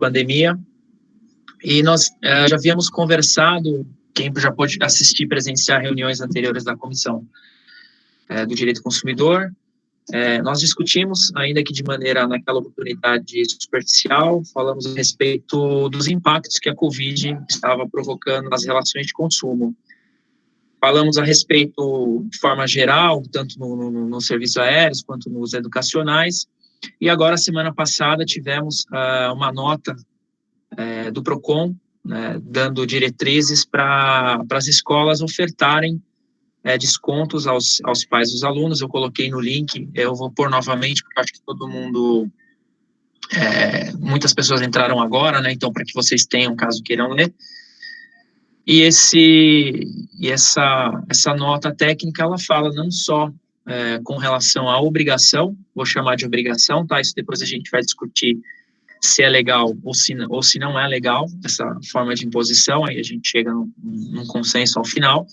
pandemia, e nós já havíamos conversado, quem já pôde assistir presenciar reuniões anteriores da Comissão do Direito do Consumidor, nós discutimos, ainda que de maneira, naquela oportunidade superficial, falamos a respeito dos impactos que a Covid estava provocando nas relações de consumo. Falamos a respeito, de forma geral, tanto nos serviços aéreos quanto nos educacionais, e agora, semana passada, tivemos uma nota do PROCON, né, dando diretrizes para as escolas ofertarem descontos aos pais dos alunos. Eu coloquei no link, eu vou pôr novamente, porque acho que todo mundo, muitas pessoas entraram agora, né, então para que vocês tenham, caso queiram ler. E essa nota técnica, ela fala não só com relação à obrigação, vou chamar de obrigação, tá? Isso depois a gente vai discutir se é legal ou se não é legal, essa forma de imposição, aí a gente chega num consenso ao final.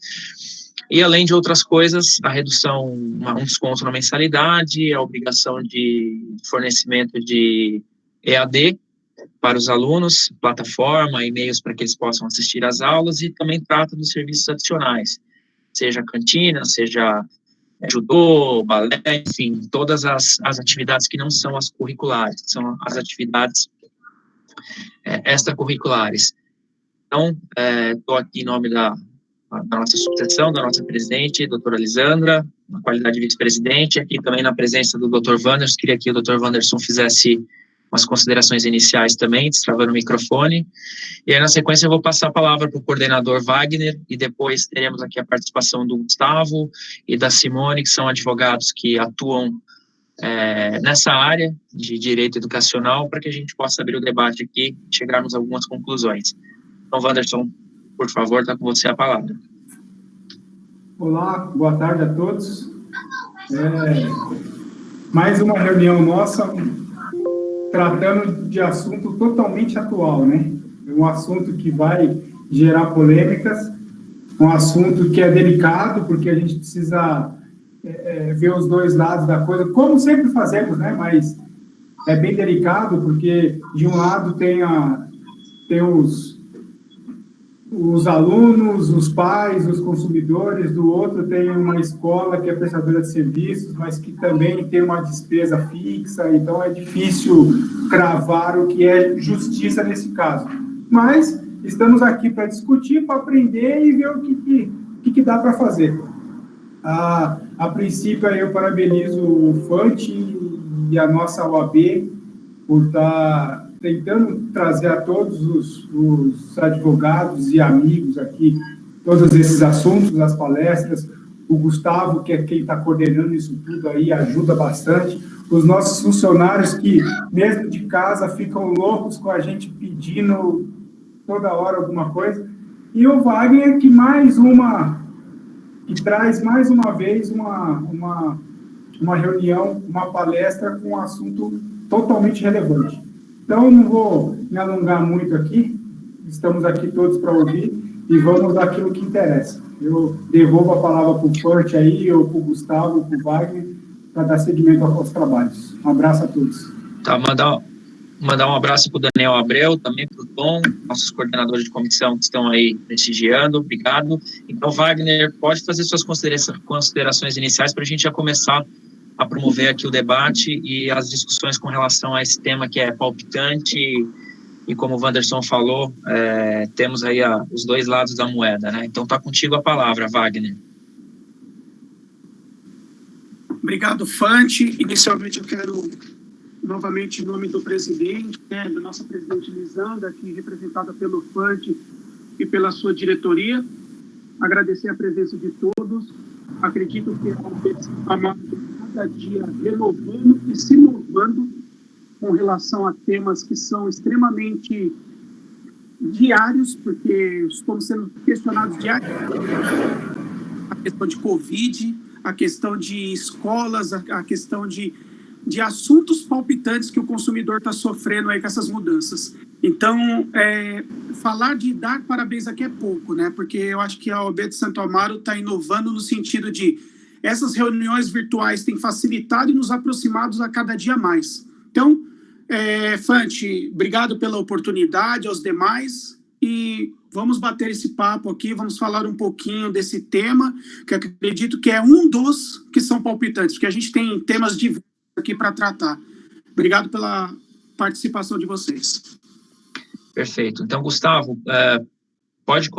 E além de outras coisas, a redução, um desconto na mensalidade, a obrigação de fornecimento de EAD, para os alunos, plataforma, e-mails para que eles possam assistir às aulas, e também trata dos serviços adicionais, seja cantina, seja judô, balé, enfim, todas as atividades que não são as curriculares, que são as atividades extracurriculares. Então, estou aqui em nome da nossa subseção, da nossa presidente, doutora Lisandra, na qualidade de vice-presidente, aqui também na presença do doutor Wanderson. Queria que o doutor Wanderson fizesse umas considerações iniciais também, destravando o microfone, e aí na sequência eu vou passar a palavra para o coordenador Wagner, e depois teremos aqui a participação do Gustavo e da Simone, que são advogados que atuam nessa área de direito educacional, para que a gente possa abrir o debate aqui e chegarmos a algumas conclusões. Então, Wanderson, por favor, está com você a palavra. Olá, boa tarde a todos. Mais uma reunião nossa, tratando de assunto totalmente atual, né? Um assunto que vai gerar polêmicas, um assunto que é delicado, porque a gente precisa ver os dois lados da coisa, como sempre fazemos, né? Mas é bem delicado, porque de um lado tem os alunos, os pais, os consumidores, do outro tem uma escola que é prestadora de serviços, mas que também tem uma despesa fixa, então é difícil cravar o que é justiça nesse caso. Mas estamos aqui para discutir, para aprender e ver o que dá para fazer. A princípio, eu parabenizo o FANT e a nossa OAB por estar tentando trazer a todos os advogados e amigos aqui todos esses assuntos, as palestras. O Gustavo, que é quem está coordenando isso tudo aí, ajuda bastante. Os nossos funcionários que, mesmo de casa, ficam loucos com a gente pedindo toda hora alguma coisa. E o Wagner, que traz mais uma vez uma reunião, uma palestra com um assunto totalmente relevante. Então, não vou me alongar muito aqui, estamos aqui todos para ouvir e vamos daquilo que interessa. Eu devolvo a palavra para o Fort aí, ou para o Gustavo, para o Wagner, para dar seguimento aos trabalhos. Um abraço a todos. Tá, mandar um abraço para o Daniel Abreu, também para o Tom, nossos coordenadores de comissão que estão aí prestigiando, obrigado. Então, Wagner, pode fazer suas considerações iniciais para a gente já começar a promover aqui o debate e as discussões com relação a esse tema que é palpitante e como o Wanderson falou, temos aí os dois lados da moeda, né? Então, está contigo a palavra, Wagner. Obrigado, Fante. Inicialmente, eu quero, novamente, em nome do presidente, da nossa presidente Lisandra, aqui representada pelo Fante e pela sua diretoria, agradecer a presença de todos. Acredito que a cada dia renovando e se inovando com relação a temas que são extremamente diários, porque estamos sendo questionados diariamente. A questão de Covid, a questão de escolas, a questão de assuntos palpitantes que o consumidor está sofrendo aí com essas mudanças. Então, falar de dar parabéns aqui é pouco, né? Porque eu acho que a OAB de Santo Amaro está inovando no sentido de essas reuniões virtuais têm facilitado e nos aproximado a cada dia mais. Então, Fante, obrigado pela oportunidade, aos demais, e vamos bater esse papo aqui, vamos falar um pouquinho desse tema, que eu acredito que é um dos que são palpitantes, porque a gente tem temas diversos aqui para tratar. Obrigado pela participação de vocês. Perfeito. Então, Gustavo, pode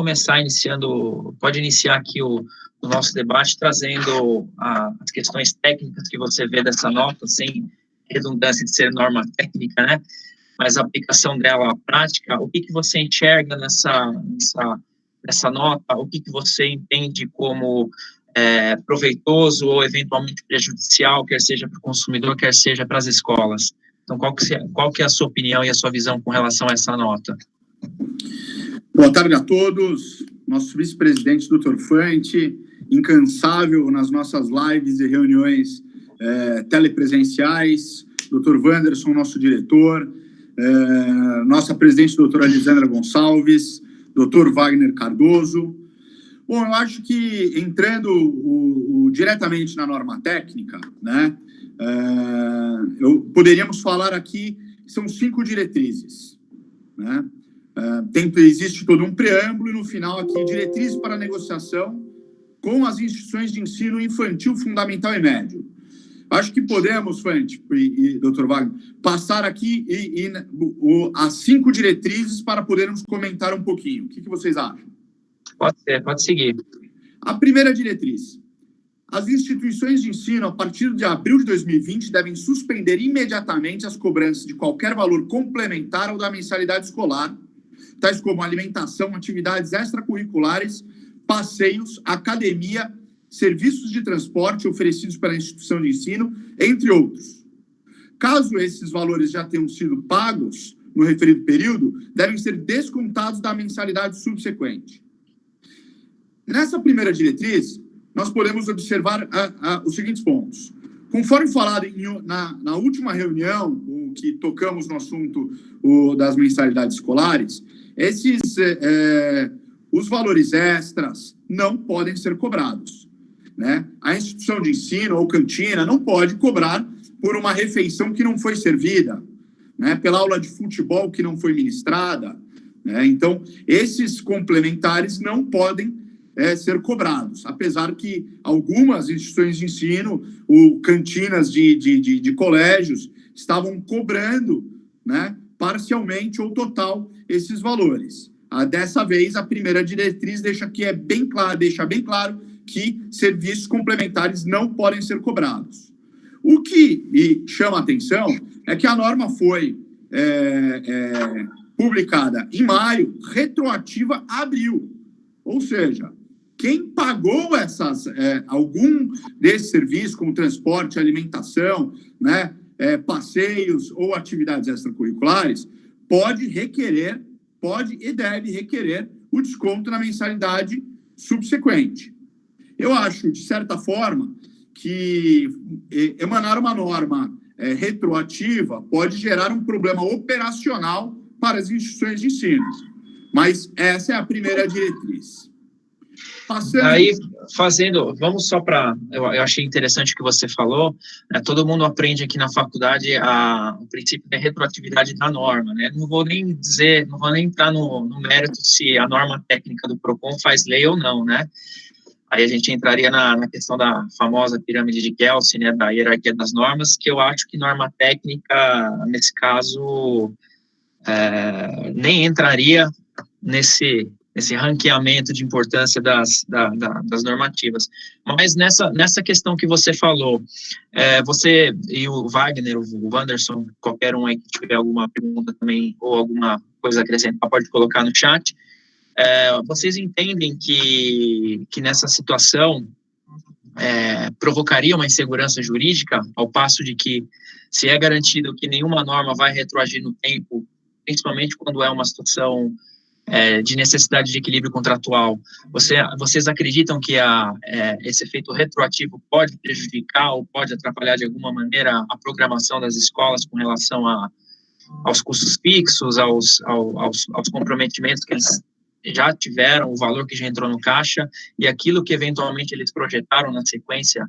iniciar aqui o nosso debate, trazendo as questões técnicas que você vê dessa nota, sem redundância de ser norma técnica, né? Mas a aplicação dela à prática, o que você enxerga nessa nota, o que você entende como proveitoso ou eventualmente prejudicial, quer seja para o consumidor, quer seja para as escolas. Então, qual que é a sua opinião e a sua visão com relação a essa nota? Boa tarde a todos. Nosso vice-presidente, Dr. Fante, incansável nas nossas lives e reuniões telepresenciais. Dr. Wanderson, nosso diretor. Nossa presidente, doutora Elisandra Gonçalves. Dr. Wagner Cardoso. Bom, eu acho que entrando diretamente na norma técnica, né, poderíamos falar aqui que são 5 diretrizes, né? Existe todo um preâmbulo e no final aqui diretrizes para negociação com as instituições de ensino infantil, fundamental e médio. Acho que podemos, Fante e Dr. Wagner, passar aqui as 5 diretrizes para podermos comentar um pouquinho. O que vocês acham? Pode seguir. A primeira diretriz. As instituições de ensino, a partir de abril de 2020, devem suspender imediatamente as cobranças de qualquer valor complementar ao da mensalidade escolar, tais como alimentação, atividades extracurriculares, passeios, academia, serviços de transporte oferecidos pela instituição de ensino, entre outros. Caso esses valores já tenham sido pagos no referido período, devem ser descontados da mensalidade subsequente. Nessa primeira diretriz, nós podemos observar os seguintes pontos. Conforme falado na última reunião, que tocamos no assunto das mensalidades escolares, os valores extras não podem ser cobrados, né? A instituição de ensino ou cantina não pode cobrar por uma refeição que não foi servida, né? Pela aula de futebol que não foi ministrada, né? Então, esses complementares não podem ser cobrados, apesar que algumas instituições de ensino, cantinas de colégios, estavam cobrando, né, parcialmente ou total esses valores. Dessa vez, a primeira diretriz deixa bem claro que serviços complementares não podem ser cobrados. O que chama a atenção é que a norma foi publicada em maio, retroativa a abril, ou seja, quem pagou algum desses serviços, como transporte, alimentação, né, passeios ou atividades extracurriculares, pode e deve requerer o desconto na mensalidade subsequente. Eu acho, de certa forma, que emanar uma norma retroativa pode gerar um problema operacional para as instituições de ensino. Mas essa é a primeira diretriz. Aí, vamos só para... Eu achei interessante o que você falou, né? Todo mundo aprende aqui na faculdade o princípio da retroatividade da norma, né? Não vou nem entrar no mérito se a norma técnica do PROCON faz lei ou não, né? Aí a gente entraria na questão da famosa pirâmide de Kelsen, né, da hierarquia das normas, que eu acho que norma técnica, nesse caso, nem entraria nesse ranqueamento de importância das normativas. Mas nessa questão que você falou, você e o Wagner, o Wanderson, qualquer um aí que tiver alguma pergunta também, ou alguma coisa a acrescentar, pode colocar no chat. Vocês entendem que nessa situação provocaria uma insegurança jurídica, ao passo de que, se é garantido que nenhuma norma vai retroagir no tempo, principalmente quando é uma situação de necessidade de equilíbrio contratual, vocês acreditam que esse efeito retroativo pode prejudicar ou pode atrapalhar de alguma maneira a programação das escolas com relação aos custos fixos, aos comprometimentos que eles já tiveram, o valor que já entrou no caixa e aquilo que eventualmente eles projetaram na sequência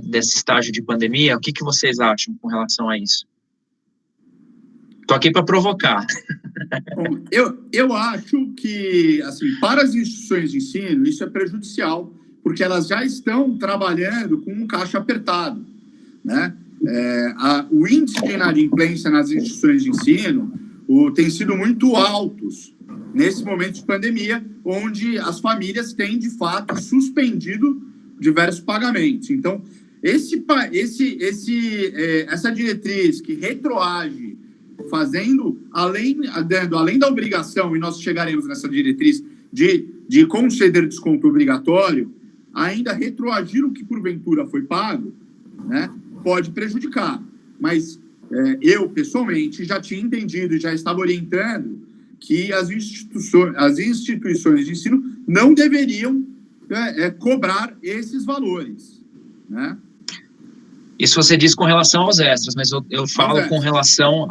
desse estágio de pandemia? O que vocês acham com relação a isso? Estou aqui para provocar. Bom, eu acho que, assim, para as instituições de ensino, isso é prejudicial, porque elas já estão trabalhando com um caixa apertado, né? O índice de inadimplência nas instituições de ensino tem sido muito altos nesse momento de pandemia, onde as famílias têm, de fato, suspendido diversos pagamentos. Então, essa diretriz que retroage, dando além da obrigação, e nós chegaremos nessa diretriz de conceder desconto obrigatório, ainda retroagir o que porventura foi pago, né, pode prejudicar. Mas eu, pessoalmente, já tinha entendido e já estava orientando que as instituições de ensino não deveriam cobrar esses valores, né? Isso você diz com relação aos extras, mas eu falo com relação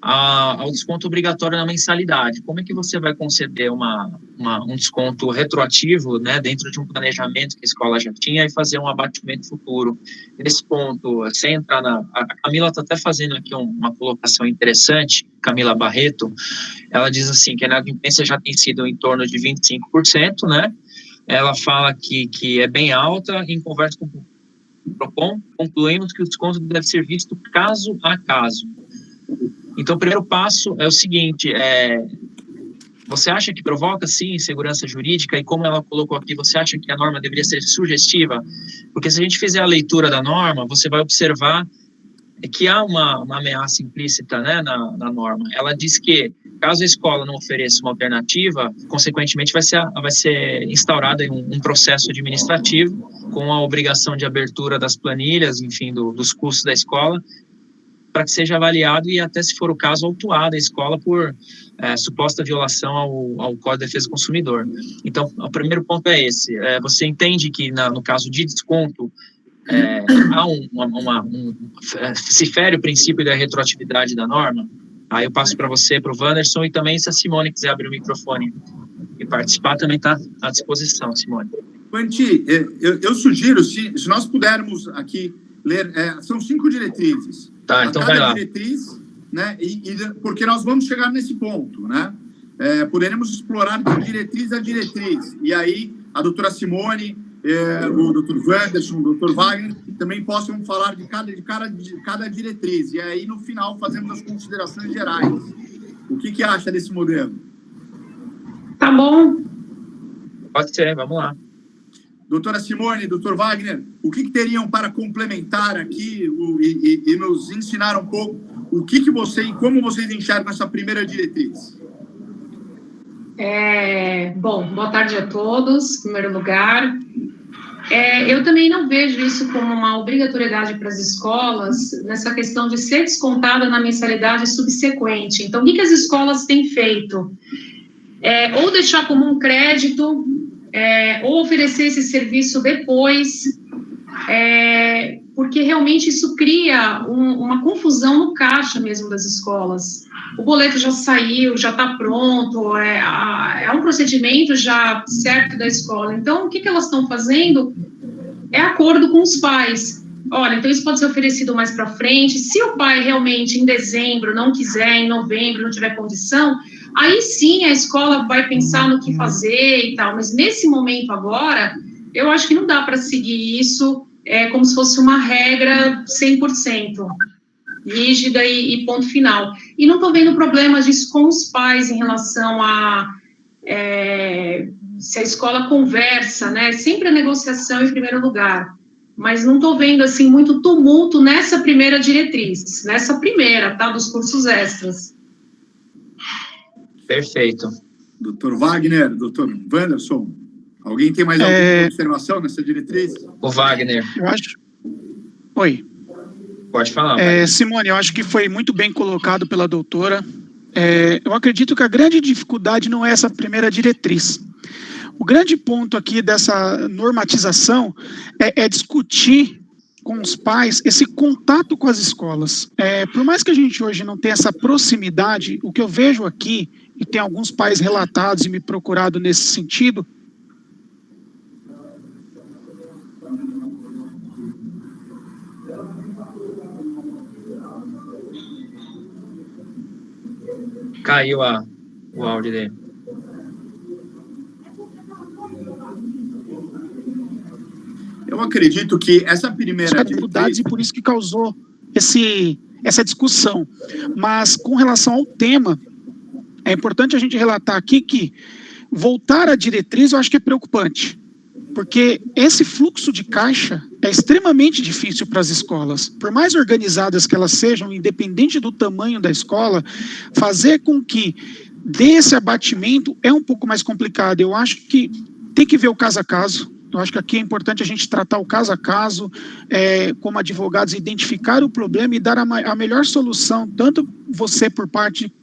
ao desconto obrigatório na mensalidade. Como é que você vai conceder um desconto retroativo, né, dentro de um planejamento que a escola já tinha e fazer um abatimento futuro? Nesse ponto, você entra a Camila está até fazendo aqui uma colocação interessante, Camila Barreto, ela diz assim, que a inadimplência já tem sido em torno de 25%, né? Ela fala que é bem alta. Em conversa com o Procon, concluímos que o desconto deve ser visto caso a caso. Então, o primeiro passo é o seguinte, você acha que provoca, sim, insegurança jurídica? E como ela colocou aqui, você acha que a norma deveria ser sugestiva? Porque se a gente fizer a leitura da norma, você vai observar que há uma ameaça implícita, né, na norma. Ela diz que, caso a escola não ofereça uma alternativa, consequentemente vai ser instaurado um processo administrativo com a obrigação de abertura das planilhas, enfim, dos custos da escola, para que seja avaliado e até, se for o caso, autuada a escola por suposta violação ao Código de Defesa do Consumidor. Então, o primeiro ponto é esse. Você entende que, no caso de desconto, se fere o princípio da retroatividade da norma? Aí eu passo para você, para o Wanderson, e também, se a Simone quiser abrir o microfone e participar, também está à disposição, Simone. Fanti, eu sugiro, se nós pudermos aqui ler, são 5 diretrizes. Tá, então vai lá. Diretriz, né, porque nós vamos chegar nesse ponto, né? Poderemos explorar de diretriz a diretriz, e aí a doutora Simone, o doutor Wanderson, o doutor Wagner, também possam falar de cada diretriz, e aí no final fazemos as considerações gerais. O que acha desse modelo? Tá bom. Pode ser, vamos lá. Doutora Simone, doutor Wagner, o que teriam para complementar aqui e nos ensinar um pouco o que você e como vocês enxergam essa primeira diretriz? Bom, boa tarde a todos, em primeiro lugar. Eu também não vejo isso como uma obrigatoriedade para as escolas, nessa questão de ser descontada na mensalidade subsequente. Então, o que as escolas têm feito? Ou deixar como um crédito, ou oferecer esse serviço depois, porque realmente isso cria uma confusão no caixa mesmo das escolas. O boleto já saiu, já está pronto, é um procedimento já certo da escola. Então, o que elas estão fazendo é acordo com os pais. Olha, então isso pode ser oferecido mais para frente. Se o pai realmente em dezembro não quiser, em novembro não tiver condição, aí sim a escola vai pensar no que fazer e tal. Mas nesse momento agora, eu acho que não dá para seguir isso como se fosse uma regra 100%. Rígida e ponto final. E não estou vendo problemas disso com os pais em relação a se a escola conversa, né? Sempre a negociação em primeiro lugar. Mas não estou vendo, assim, muito tumulto nessa primeira diretriz, nessa primeira, tá? Dos cursos extras. Perfeito. Doutor Wagner, doutor Wanderson, alguém tem mais alguma observação nessa diretriz? O Wagner. Eu acho... Oi. Pode falar. Simone, eu acho que foi muito bem colocado pela doutora. Eu acredito que a grande dificuldade não é essa primeira diretriz. O grande ponto aqui dessa normatização é discutir com os pais esse contato com as escolas. Por mais que a gente hoje não tenha essa proximidade, o que eu vejo aqui, e tem alguns pais relatados e me procurado nesse sentido, Caiu o áudio dele. Eu acredito que essa primeira dificuldades e por isso que causou essa discussão. Mas com relação ao tema, é importante a gente relatar aqui que voltar à diretriz eu acho que é preocupante, porque esse fluxo de caixa é extremamente difícil para as escolas. Por mais organizadas que elas sejam, independente do tamanho da escola, fazer com que dê esse abatimento é um pouco mais complicado. Eu acho que tem que ver o caso a caso. Eu acho que aqui é importante a gente tratar o caso a caso, como advogados, identificar o problema e dar a melhor solução, tanto você por parte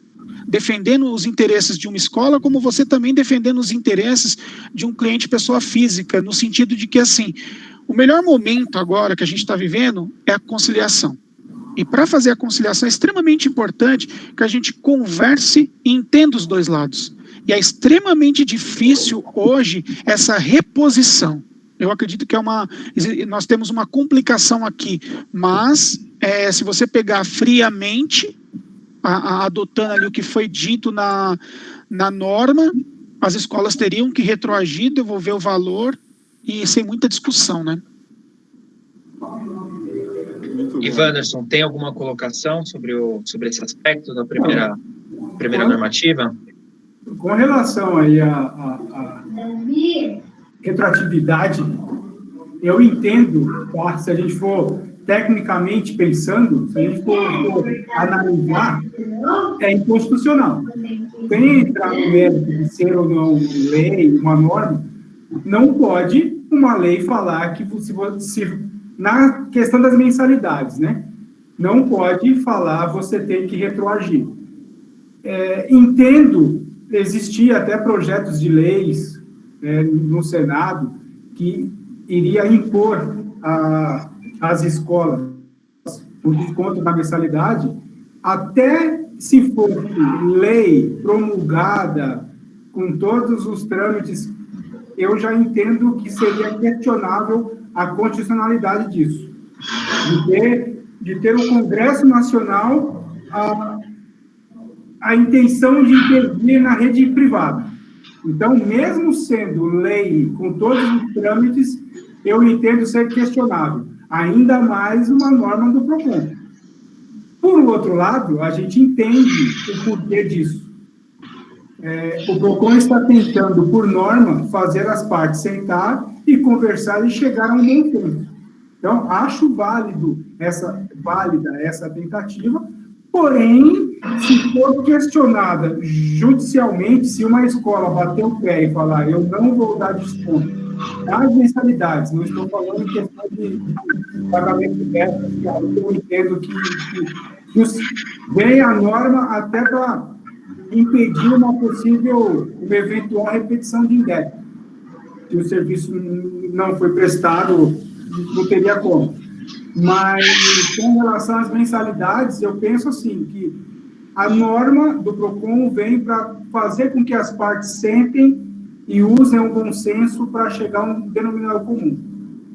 defendendo os interesses de uma escola, como você também defendendo os interesses de um cliente pessoa física, no sentido de que, assim, o melhor momento agora que a gente está vivendo é a conciliação. E para fazer a conciliação é extremamente importante que a gente converse e entenda os dois lados. E é extremamente difícil hoje essa reposição. Eu acredito que nós temos uma complicação aqui, mas se você pegar friamente, adotando ali o que foi dito na norma, as escolas teriam que retroagir, devolver o valor e sem muita discussão, né? E Wanderson, tem alguma colocação sobre esse aspecto da primeira normativa? Com relação aí à retroatividade, eu entendo, tá? Se a gente for tecnicamente pensando, se a gente for analisar, é inconstitucional. Sem entrar no mérito de ser ou não lei, uma norma, não pode uma lei falar que na questão das mensalidades, né? Não pode falar você tem que retroagir. Entendo, existia até projetos de leis no Senado que iria impor às escolas o desconto da mensalidade, até se for lei promulgada com todos os trâmites, eu já entendo que seria questionável a constitucionalidade disso, de ter o Congresso Nacional a intenção de intervir na rede privada. Então, mesmo sendo lei com todos os trâmites, eu entendo ser questionável, ainda mais uma norma do PROCON. Por outro lado, a gente entende o porquê disso. O PROCON está tentando, por norma, fazer as partes sentar e conversar e chegar a um bom tempo. Então, acho válida essa tentativa, porém, se for questionada judicialmente, se uma escola bater o pé e falar eu não vou dar desconto nas mensalidades, não estou falando em questão de pagamento dessas, eu entendo que vem a norma até para impedir uma eventual repetição de index. Se o serviço não foi prestado, não teria como. Mas, com relação às mensalidades, eu penso assim, que a norma do PROCON vem para fazer com que as partes sentem e usem o bom senso para chegar a um denominador comum.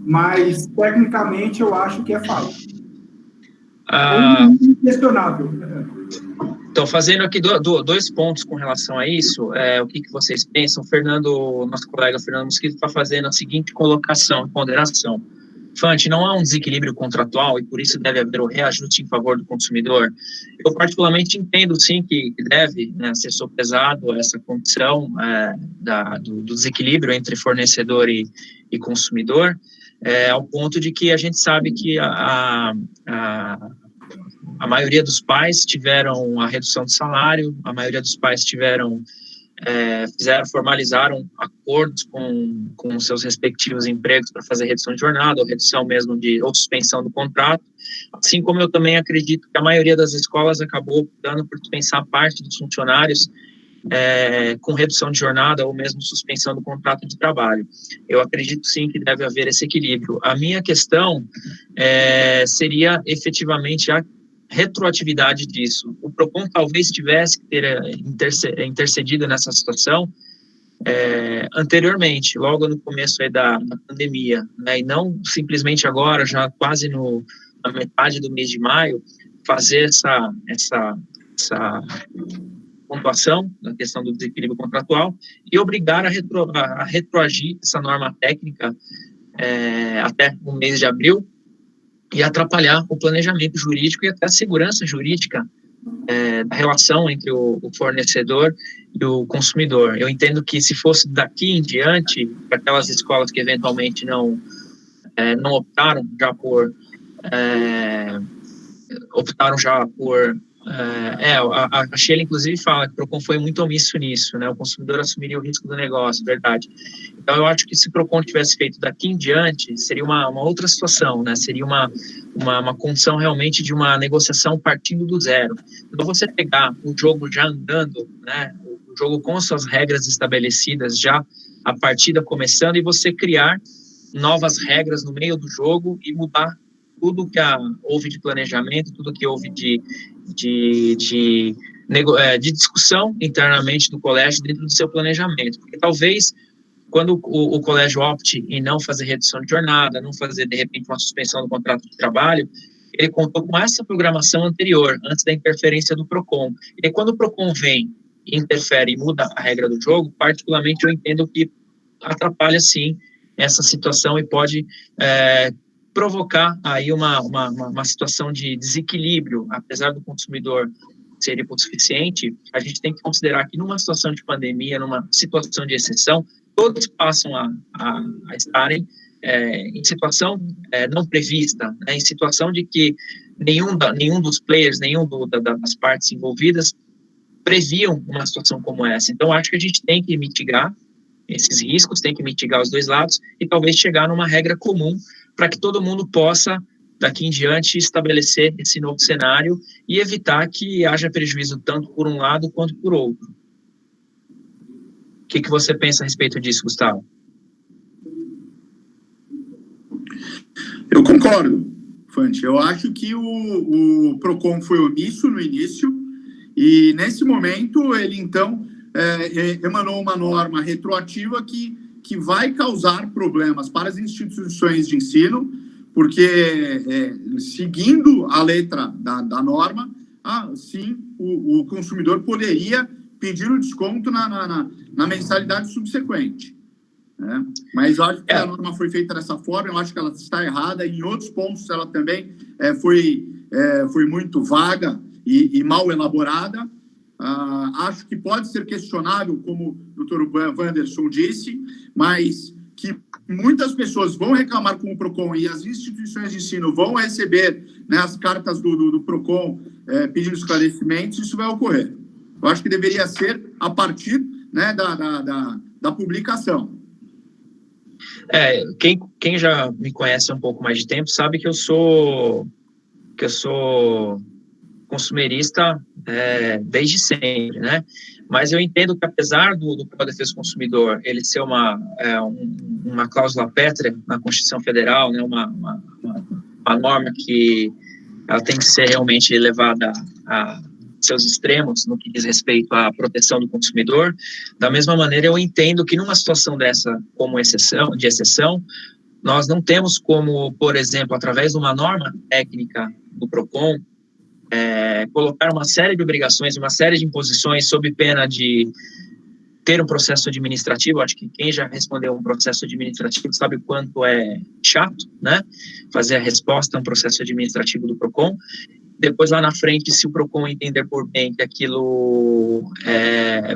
Mas, tecnicamente, eu acho que é falso. Inquestionável. Então, fazendo aqui dois pontos com relação a isso, o que vocês pensam? Nosso colega Fernando Mosquito está fazendo a seguinte colocação e ponderação. Fante, não há um desequilíbrio contratual e por isso deve haver o reajuste em favor do consumidor? Eu particularmente entendo, sim, que deve ser sopesado essa condição do desequilíbrio entre fornecedor e consumidor, ao ponto de que a gente sabe que a maioria dos pais tiveram a redução de salário, a maioria dos pais formalizaram acordos com seus respectivos empregos para fazer redução de jornada, ou redução mesmo ou suspensão do contrato, assim como eu também acredito que a maioria das escolas acabou optando por dispensar parte dos funcionários com redução de jornada ou mesmo suspensão do contrato de trabalho. Eu acredito sim que deve haver esse equilíbrio. A minha questão seria efetivamente a retroatividade disso. O PROCON talvez tivesse que ter intercedido nessa situação anteriormente, logo no começo da pandemia, né, e não simplesmente agora, já quase na metade do mês de maio, fazer pontuação, na questão do desequilíbrio contratual, e obrigar a retroagir essa norma técnica até o mês de abril, e atrapalhar o planejamento jurídico e até a segurança jurídica da relação entre o fornecedor e o consumidor. Eu entendo que se fosse daqui em diante, para aquelas escolas que eventualmente não optaram já por a Sheila, inclusive, fala que o PROCON foi muito omisso nisso, né? O consumidor assumiria o risco do negócio, verdade. Então, eu acho que se o PROCON tivesse feito daqui em diante, seria uma outra situação, né? Seria uma condição realmente de uma negociação partindo do zero. Então, você pegar o jogo já andando, né? O jogo com suas regras estabelecidas, já a partida começando, e você criar novas regras no meio do jogo e mudar tudo que houve de planejamento, tudo que houve de discussão internamente do colégio dentro do seu planejamento, porque talvez quando o colégio opte em não fazer redução de jornada, não fazer de repente uma suspensão do contrato de trabalho, ele contou com essa programação anterior, antes da interferência do PROCON. E quando o PROCON vem, interfere e muda a regra do jogo, particularmente eu entendo que atrapalha sim essa situação e pode provocar aí uma situação de desequilíbrio. Apesar do consumidor ser hipossuficiente, a gente tem que considerar que numa situação de pandemia, numa situação de exceção, todos passam a estarem em situação não prevista, né, em situação de que nenhum dos players, das partes envolvidas previam uma situação como essa. Então, acho que a gente tem que mitigar esses riscos, tem que mitigar os dois lados e talvez chegar numa regra comum para que todo mundo possa, daqui em diante, estabelecer esse novo cenário e evitar que haja prejuízo tanto por um lado quanto por outro. O que você pensa a respeito disso, Gustavo? Eu concordo, Fante. Eu acho que o PROCON foi omisso no início e, nesse momento, ele, então, emanou uma norma retroativa que vai causar problemas para as instituições de ensino, porque, seguindo a letra da norma, sim, o consumidor poderia pedir o desconto na mensalidade subsequente. Né? Mas eu acho que a norma foi feita dessa forma, eu acho que ela está errada, e em outros pontos ela também foi muito vaga e mal elaborada. Acho que pode ser questionável, como o Dr. Wanderson disse, mas que muitas pessoas vão reclamar com o PROCON e as instituições de ensino vão receber, né, as cartas do PROCON pedindo esclarecimentos, isso vai ocorrer. Eu acho que deveria ser a partir, né, da publicação. Quem já me conhece há um pouco mais de tempo sabe que eu sou consumerista desde sempre, né? Mas eu entendo que, apesar do Código de Defesa do Consumidor ele ser uma cláusula pétrea na Constituição Federal, né, uma norma que ela tem que ser realmente levada a seus extremos no que diz respeito à proteção do consumidor, da mesma maneira eu entendo que numa situação dessa como de exceção, nós não temos como, por exemplo, através de uma norma técnica do PROCON, colocar uma série de obrigações, uma série de imposições sob pena de ter um processo administrativo. Acho que quem já respondeu um processo administrativo sabe o quanto é chato, né? Fazer a resposta a um processo administrativo do PROCON. Depois, lá na frente, se o PROCON entender por bem que aquilo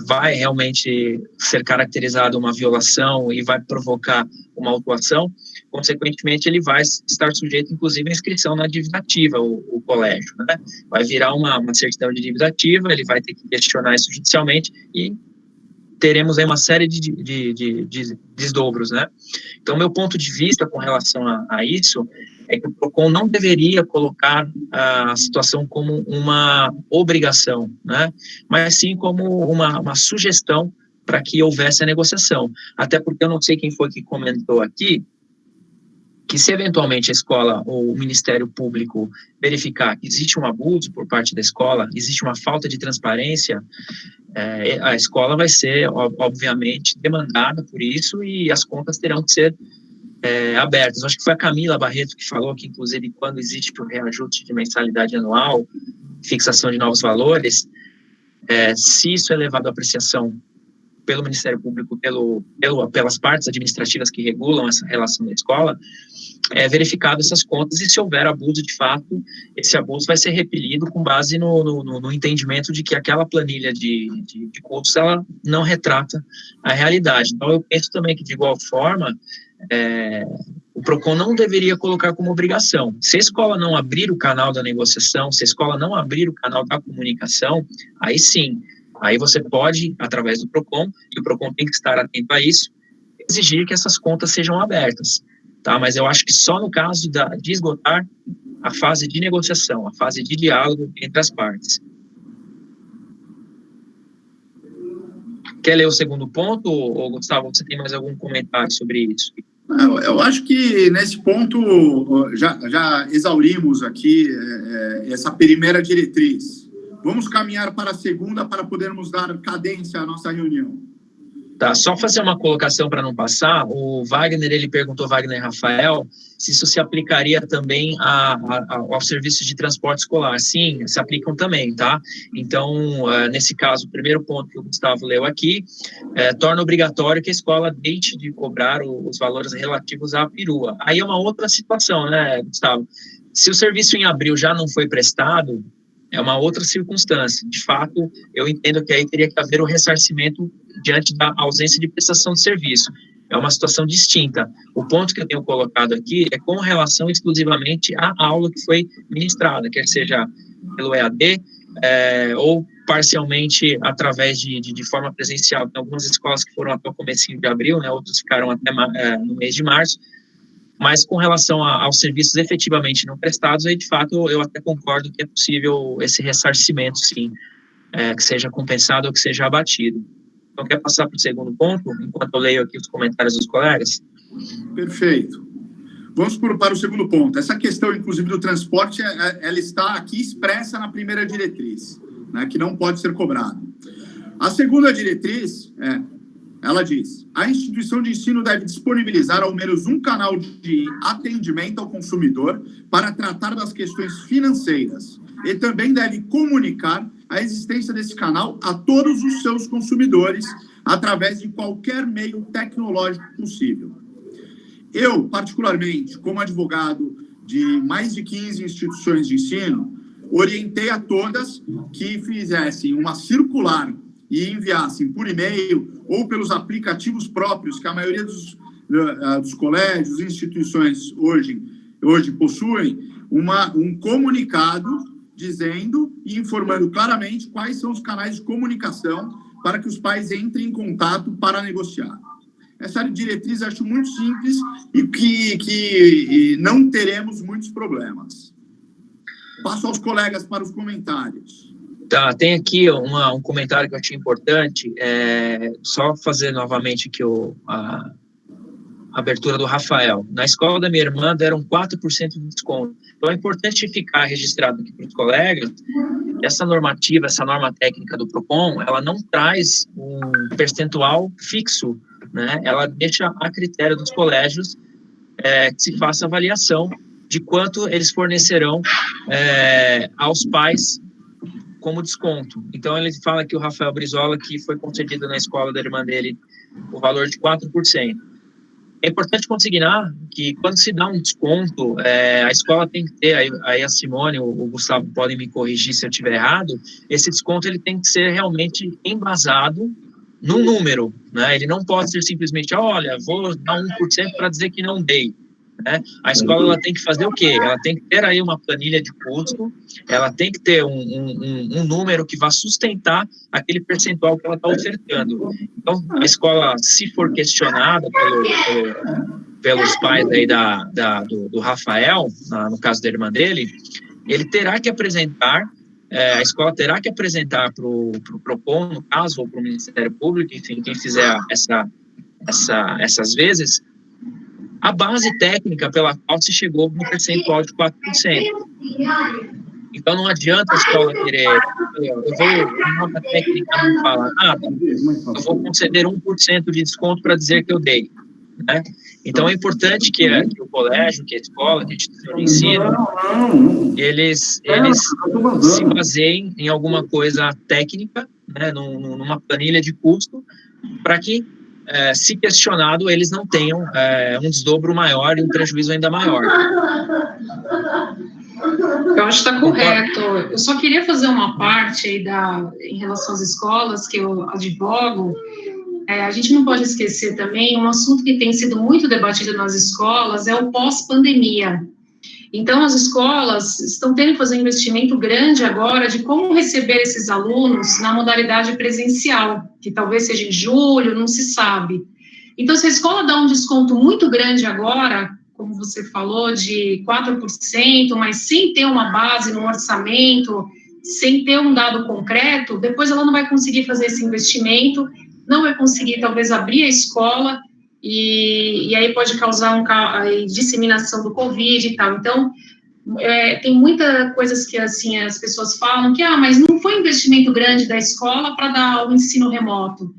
vai realmente ser caracterizado uma violação e vai provocar uma autuação, consequentemente, ele vai estar sujeito, inclusive, à inscrição na dívida ativa, o colégio, né? Vai virar uma certidão de dívida ativa, ele vai ter que questionar isso judicialmente e teremos aí uma série de desdobros, né? Então, meu ponto de vista com relação a isso é que o PROCON não deveria colocar a situação como uma obrigação, né? Mas sim como uma sugestão para que houvesse a negociação. Até porque eu não sei quem foi que comentou aqui, que se eventualmente a escola ou o Ministério Público verificar que existe um abuso por parte da escola, existe uma falta de transparência, a escola vai ser, obviamente, demandada por isso e as contas terão que ser abertas. Acho que foi a Camila Barreto que falou que, inclusive, quando existe o reajuste de mensalidade anual, fixação de novos valores, se isso é levado à apreciação pelo Ministério Público, pelas partes administrativas que regulam essa relação da escola, é verificado essas contas, e se houver abuso de fato, esse abuso vai ser repelido com base no entendimento de que aquela planilha de custos, ela não retrata a realidade. Então, eu penso também que, de igual forma, o PROCON não deveria colocar como obrigação. Se a escola não abrir o canal da negociação, se a escola não abrir o canal da comunicação, aí sim, aí você pode, através do PROCON, e o PROCON tem que estar atento a isso, exigir que essas contas sejam abertas, tá? Mas eu acho que só no caso de esgotar a fase de negociação, a fase de diálogo entre as partes. Quer ler o segundo ponto, ou Gustavo, você tem mais algum comentário sobre isso? Eu acho que nesse ponto já exaurimos aqui essa primeira diretriz. Vamos caminhar para a segunda para podermos dar cadência à nossa reunião. Tá, só fazer uma colocação para não passar. O Wagner, ele perguntou, Wagner Rafael, se isso se aplicaria também aos serviços de transporte escolar. Sim, se aplicam também, tá? Então, nesse caso, o primeiro ponto que o Gustavo leu aqui, torna obrigatório que a escola deixe de cobrar os valores relativos à perua. Aí é uma outra situação, né, Gustavo? Se o serviço em abril já não foi prestado, é uma outra circunstância. De fato, eu entendo que aí teria que haver o ressarcimento diante da ausência de prestação de serviço. É uma situação distinta. O ponto que eu tenho colocado aqui é com relação exclusivamente à aula que foi ministrada, quer seja pelo EAD, ou parcialmente através de forma presencial. Tem algumas escolas que foram até o comecinho de abril, né, outras ficaram até no mês de março, mas com relação aos serviços efetivamente não prestados, aí de fato eu até concordo que é possível esse ressarcimento, sim, que seja compensado ou que seja abatido. Então, quer passar para o segundo ponto, enquanto eu leio aqui os comentários dos colegas? Perfeito. Vamos para o segundo ponto. Essa questão, inclusive, do transporte, ela está aqui expressa na primeira diretriz, né, que não pode ser cobrado. A segunda diretriz ela diz: a instituição de ensino deve disponibilizar ao menos um canal de atendimento ao consumidor para tratar das questões financeiras e também deve comunicar a existência desse canal a todos os seus consumidores através de qualquer meio tecnológico possível. Eu, particularmente, como advogado de mais de 15 instituições de ensino, orientei a todas que fizessem uma circular e enviassem por e-mail ou pelos aplicativos próprios que a maioria dos colégios e instituições hoje possuem, um comunicado dizendo e informando claramente quais são os canais de comunicação para que os pais entrem em contato para negociar. Essa diretriz eu acho muito simples e que não teremos muitos problemas. Passo aos colegas para os comentários. Tá, tem aqui um comentário que eu achei importante, só fazer novamente aqui a abertura do Rafael. Na escola da minha irmã deram 4% de desconto. Então é importante ficar registrado aqui para os colegas, essa normativa, essa norma técnica do PROCON, ela não traz um percentual fixo, né? Ela deixa a critério dos colégios que se faça avaliação de quanto eles fornecerão aos pais como desconto. Então, ele fala aqui, o Rafael Brizola, que foi concedido na escola da irmã dele o valor de 4%. É importante consignar que, quando se dá um desconto, a escola tem que ter, aí a Simone, o Gustavo podem me corrigir se eu estiver errado, esse desconto ele tem que ser realmente embasado num número, né? Ele não pode ser simplesmente, olha, vou dar 1% para dizer que não dei. Né? A escola ela tem que fazer o quê? Ela tem que ter aí uma planilha de custo, ela tem que ter um número que vá sustentar aquele percentual que ela está ofertando. Então, a escola, se for questionada pelos pais aí do Rafael, no caso da irmã dele, ele terá que apresentar, a escola terá que apresentar para o PROCON, no caso, ou para o Ministério Público, enfim, quem fizer essas vezes, a base técnica pela qual se chegou no percentual de 4%. Então, não adianta a escola querer, a nota técnica não fala nada, eu vou conceder 1% de desconto para dizer que eu dei. Né? Então, é importante que o colégio, que a escola, que a instituição de ensino, eles se baseiem em alguma coisa técnica, né, numa planilha de custo, para que, se questionado, eles não tenham um desdobro maior e um prejuízo ainda maior. Eu acho que está correto. Eu só queria fazer uma parte aí em relação às escolas, que eu advogo. A gente não pode esquecer também, um assunto que tem sido muito debatido nas escolas é o pós-pandemia. Então, as escolas estão tendo que fazer um investimento grande agora de como receber esses alunos na modalidade presencial, que talvez seja em julho, não se sabe. Então, se a escola dá um desconto muito grande agora, como você falou, de 4%, mas sem ter uma base no orçamento, sem ter um dado concreto, depois ela não vai conseguir fazer esse investimento, não vai conseguir, talvez, abrir a escola, e aí pode causar disseminação do Covid e tal. Então, tem muitas coisas que, assim, as pessoas falam que, mas não foi investimento grande da escola para dar o ensino remoto,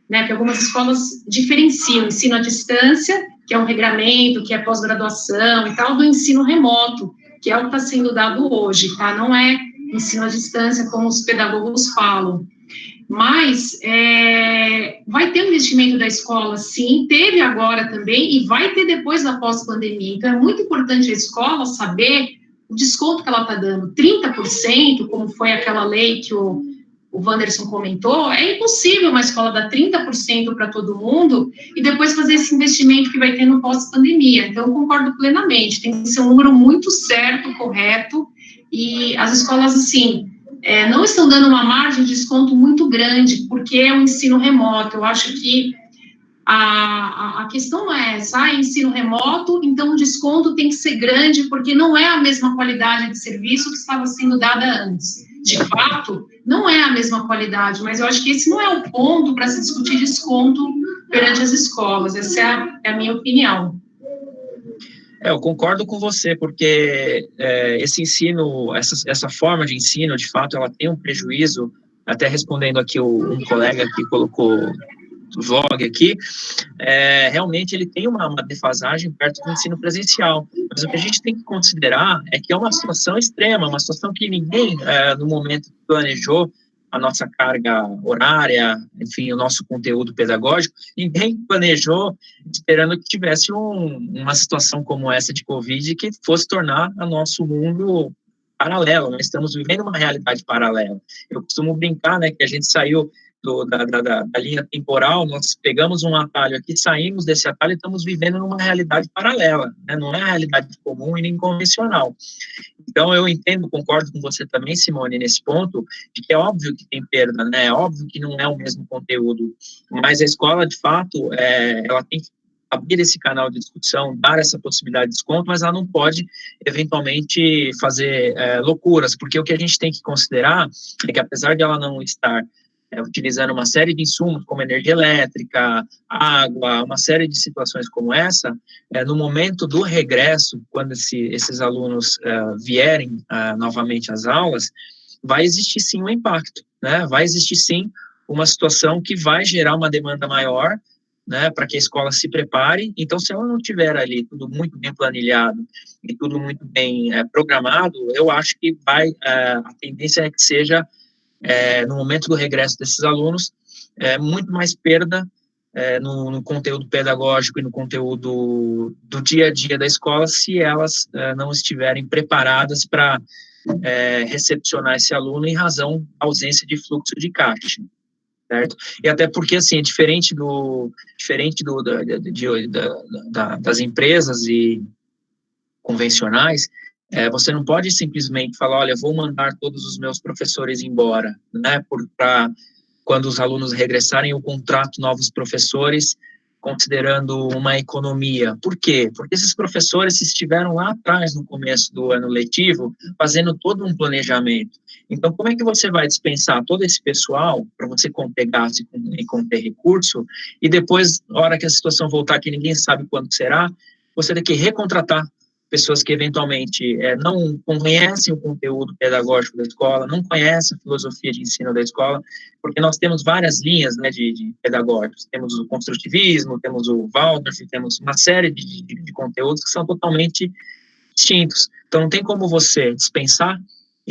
né, porque algumas escolas diferenciam o ensino à distância, que é um regramento, que é pós-graduação e tal, do ensino remoto, que é o que está sendo dado hoje, tá? Não é ensino à distância, como os pedagogos falam. Mas vai ter um investimento da escola, sim, teve agora também, e vai ter depois da pós-pandemia. Então, é muito importante a escola saber o desconto que ela está dando. 30%, como foi aquela lei que o Wanderson comentou, é impossível uma escola dar 30% para todo mundo e depois fazer esse investimento que vai ter no pós-pandemia. Então, eu concordo plenamente, tem que ser um número muito certo, correto, e as escolas, assim, não estão dando uma margem de desconto muito grande, porque é um ensino remoto. Eu acho que a questão não é essa, ensino remoto, então o desconto tem que ser grande, porque não é a mesma qualidade de serviço que estava sendo dada antes. De fato, não é a mesma qualidade, mas eu acho que esse não é o ponto para se discutir desconto perante as escolas. Essa é a minha opinião. Eu concordo com você, porque esse ensino, essa forma de ensino, de fato, ela tem um prejuízo, até respondendo aqui um colega que colocou o vlog aqui, realmente ele tem uma defasagem perto do ensino presencial, mas o que a gente tem que considerar é que é uma situação extrema, uma situação que ninguém, no momento, planejou a nossa carga horária, enfim, o nosso conteúdo pedagógico, ninguém planejou esperando que tivesse uma situação como essa de Covid que fosse tornar o nosso mundo paralelo. Nós estamos vivendo uma realidade paralela. Eu costumo brincar, né, que a gente saiu da linha temporal, nós pegamos um atalho aqui, saímos desse atalho e estamos vivendo numa realidade paralela, né? Não é a realidade comum e nem convencional. Então, eu entendo, concordo com você também, Simone, nesse ponto, de que é óbvio que tem perda, né? É óbvio que não é o mesmo conteúdo, mas a escola, de fato, ela tem que abrir esse canal de discussão, dar essa possibilidade de desconto, mas ela não pode, eventualmente, fazer loucuras, porque o que a gente tem que considerar é que, apesar de ela não estar utilizando uma série de insumos, como energia elétrica, água, uma série de situações como essa, no momento do regresso, quando esses alunos vierem novamente às aulas, vai existir sim um impacto, né? Vai existir sim uma situação que vai gerar uma demanda maior, né, para que a escola se prepare. Então, se ela não tiver ali tudo muito bem planilhado e tudo muito bem programado, eu acho que a tendência é que seja no momento do regresso desses alunos, muito mais perda no conteúdo pedagógico e no conteúdo do dia a dia da escola, se elas não estiverem preparadas para recepcionar esse aluno em razão da ausência de fluxo de caixa, certo? E até porque, assim, diferente das empresas e convencionais, você não pode simplesmente falar, olha, vou mandar todos os meus professores embora, né, para quando os alunos regressarem, eu contrato novos professores, considerando uma economia. Por quê? Porque esses professores estiveram lá atrás, no começo do ano letivo, fazendo todo um planejamento. Então, como é que você vai dispensar todo esse pessoal para você conter gasto e conter recurso, e depois, na hora que a situação voltar, que ninguém sabe quando será, você tem que recontratar pessoas que eventualmente não conhecem o conteúdo pedagógico da escola, não conhecem a filosofia de ensino da escola, porque nós temos várias linhas, né, de pedagógicos. Temos o construtivismo, temos o Waldorf, temos uma série de conteúdos que são totalmente distintos. Então, não tem como você dispensar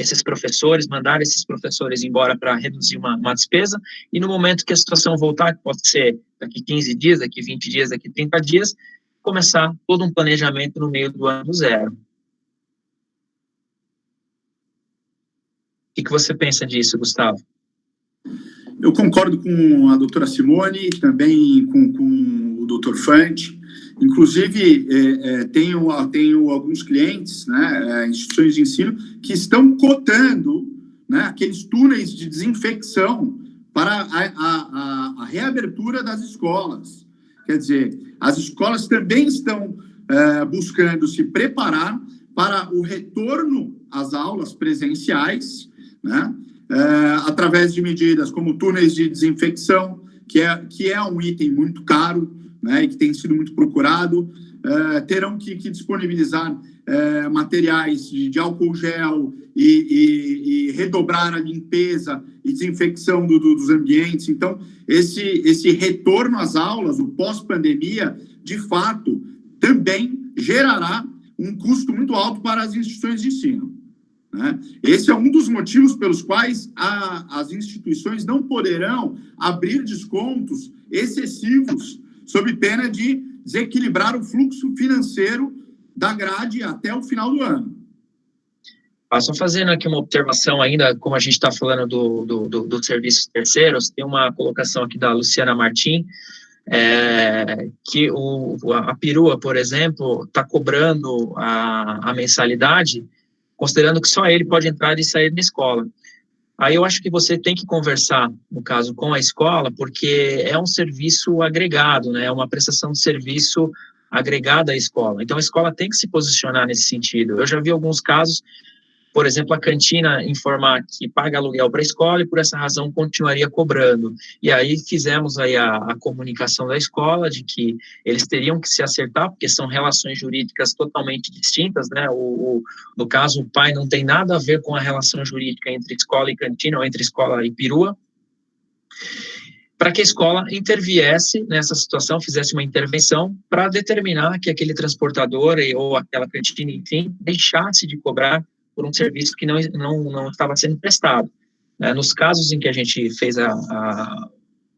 esses professores, mandar esses professores embora para reduzir uma despesa, e no momento que a situação voltar, que pode ser daqui 15 dias, daqui 20 dias, daqui 30 dias, começar todo um planejamento no meio do ano zero. O que você pensa disso, Gustavo? Eu concordo com a doutora Simone, também com o doutor Fante. Inclusive, tenho alguns clientes, né, instituições de ensino, que estão cotando, né, aqueles túneis de desinfecção para a reabertura das escolas. Quer dizer, as escolas também estão buscando se preparar para o retorno às aulas presenciais, né, através de medidas como túneis de desinfecção, que é um item muito caro, né, e que tem sido muito procurado. Terão que disponibilizar materiais de álcool gel e redobrar a limpeza e desinfecção dos ambientes. Então, esse retorno às aulas, o pós-pandemia, de fato, também gerará um custo muito alto para as instituições de ensino, né? Esse é um dos motivos pelos quais as instituições não poderão abrir descontos excessivos sob pena de desequilibrar o fluxo financeiro da grade até o final do ano. Só fazendo aqui uma observação ainda, como a gente está falando dos serviços terceiros, tem uma colocação aqui da Luciana Martim, que a perua, por exemplo, está cobrando a mensalidade, considerando que só ele pode entrar e sair da escola. Aí eu acho que você tem que conversar, no caso, com a escola, porque é um serviço agregado, né? É uma prestação de serviço agregada à escola. Então, a escola tem que se posicionar nesse sentido. Eu já vi alguns casos, por exemplo, a cantina informar que paga aluguel para a escola e, por essa razão, continuaria cobrando. E aí fizemos aí a comunicação da escola de que eles teriam que se acertar, porque são relações jurídicas totalmente distintas, né? No caso, o pai não tem nada a ver com a relação jurídica entre escola e cantina, ou entre escola e perua, para que a escola interviesse nessa situação, fizesse uma intervenção para determinar que aquele transportador ou aquela cantina, enfim, deixasse de cobrar por um serviço que não estava sendo prestado. Nos casos em que a gente fez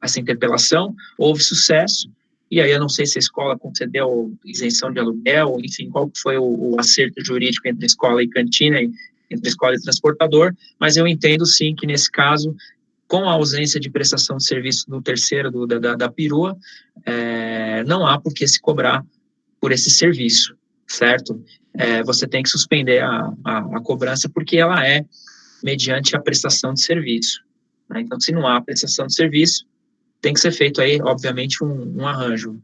essa interpelação, houve sucesso, e aí eu não sei se a escola concedeu isenção de aluguel, enfim, qual foi o acerto jurídico entre escola e cantina, entre escola e transportador, mas eu entendo sim que nesse caso, com a ausência de prestação de serviço do terceiro, da perua, não há por que se cobrar por esse serviço, certo? Você tem que suspender a cobrança porque ela é mediante a prestação de serviço, né? Então, se não há prestação de serviço, tem que ser feito aí, obviamente, um arranjo.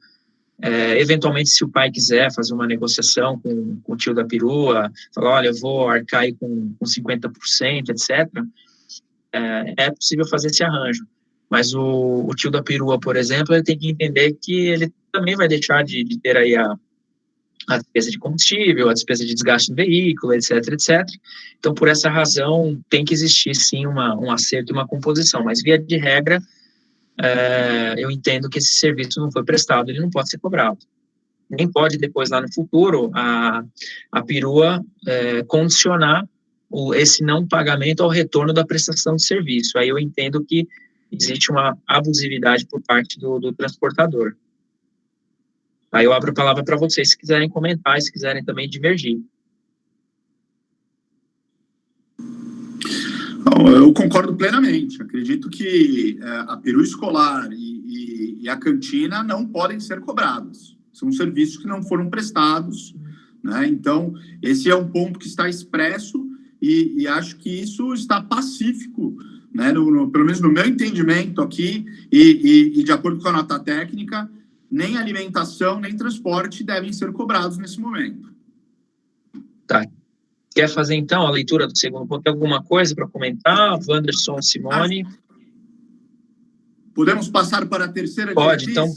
Eventualmente, se o pai quiser fazer uma negociação com o tio da perua, falar, olha, eu vou arcar aí com 50%, etc., é possível fazer esse arranjo. Mas o tio da perua, por exemplo, ele tem que entender que ele também vai deixar de ter aí a despesa de combustível, a despesa de desgaste do veículo, etc, etc. Então, por essa razão, tem que existir, sim, um acerto e uma composição. Mas, via de regra, eu entendo que esse serviço não foi prestado, ele não pode ser cobrado. Nem pode, depois, lá no futuro, a perua condicionar esse não pagamento ao retorno da prestação de serviço. Aí eu entendo que existe uma abusividade por parte do transportador. Aí eu abro a palavra para vocês, se quiserem comentar, se quiserem também divergir. Eu concordo plenamente. Acredito que a perua escolar e a cantina não podem ser cobrados. São serviços que não foram prestados, né? Então, esse é um ponto que está expresso e acho que isso está pacífico, né? Pelo menos no meu entendimento aqui e de acordo com a nota técnica, nem alimentação, nem transporte devem ser cobrados nesse momento. Tá. Quer fazer, então, a leitura do segundo ponto? Tem alguma coisa para comentar? Wanderson, Simone? Podemos passar para a terceira diretriz? Pode, então,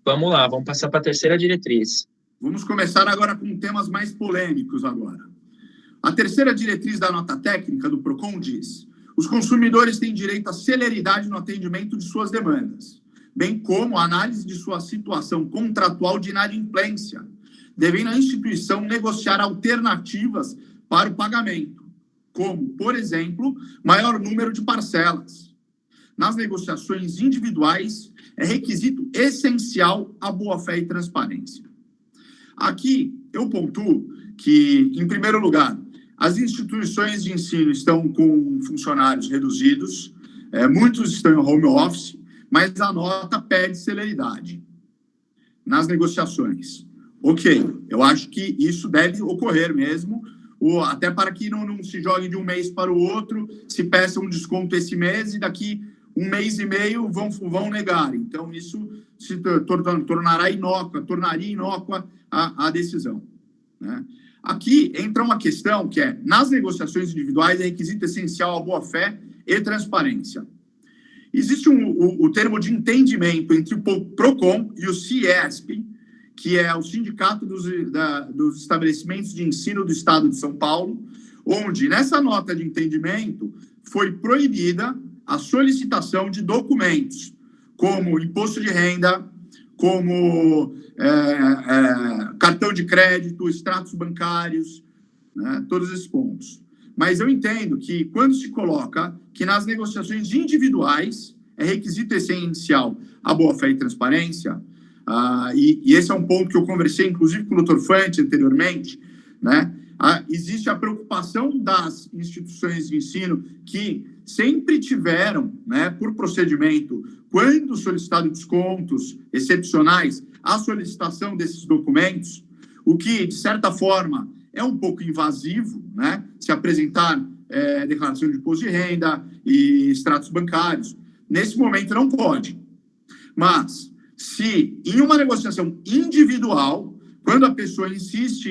vamos lá, vamos passar para a terceira diretriz. Vamos começar agora com temas mais polêmicos agora. A terceira diretriz da nota técnica do PROCON diz: os consumidores têm direito à celeridade no atendimento de suas demandas, bem como a análise de sua situação contratual de inadimplência, devendo a instituição negociar alternativas para o pagamento, como, por exemplo, maior número de parcelas. Nas negociações individuais, é requisito essencial a boa-fé e transparência. Aqui, eu pontuo que, em primeiro lugar, as instituições de ensino estão com funcionários reduzidos, muitos estão em home office, mas a nota pede celeridade nas negociações. Ok, eu acho que isso deve ocorrer mesmo, até para que não se jogue de um mês para o outro, se peça um desconto esse mês e daqui um mês e meio vão negar. Então, isso se tornaria inócua a decisão, né? Aqui entra uma questão que é, nas negociações individuais, é requisito essencial a boa-fé e transparência. Existe o termo de entendimento entre o PROCON e o CIESP, que é o Sindicato dos Estabelecimentos de Ensino do Estado de São Paulo, onde, nessa nota de entendimento, foi proibida a solicitação de documentos, como imposto de renda, como cartão de crédito, extratos bancários, né, todos esses pontos. Mas eu entendo que, quando se coloca que nas negociações individuais é requisito essencial a boa-fé e transparência, e esse é um ponto que eu conversei, inclusive, com o Dr. Fante anteriormente, né, existe a preocupação das instituições de ensino que sempre tiveram, né, por procedimento, quando solicitado descontos excepcionais, a solicitação desses documentos, o que, de certa forma, é um pouco invasivo, né, se apresentar declaração de imposto de renda e extratos bancários. Nesse momento não pode. Mas, se em uma negociação individual, quando a pessoa insiste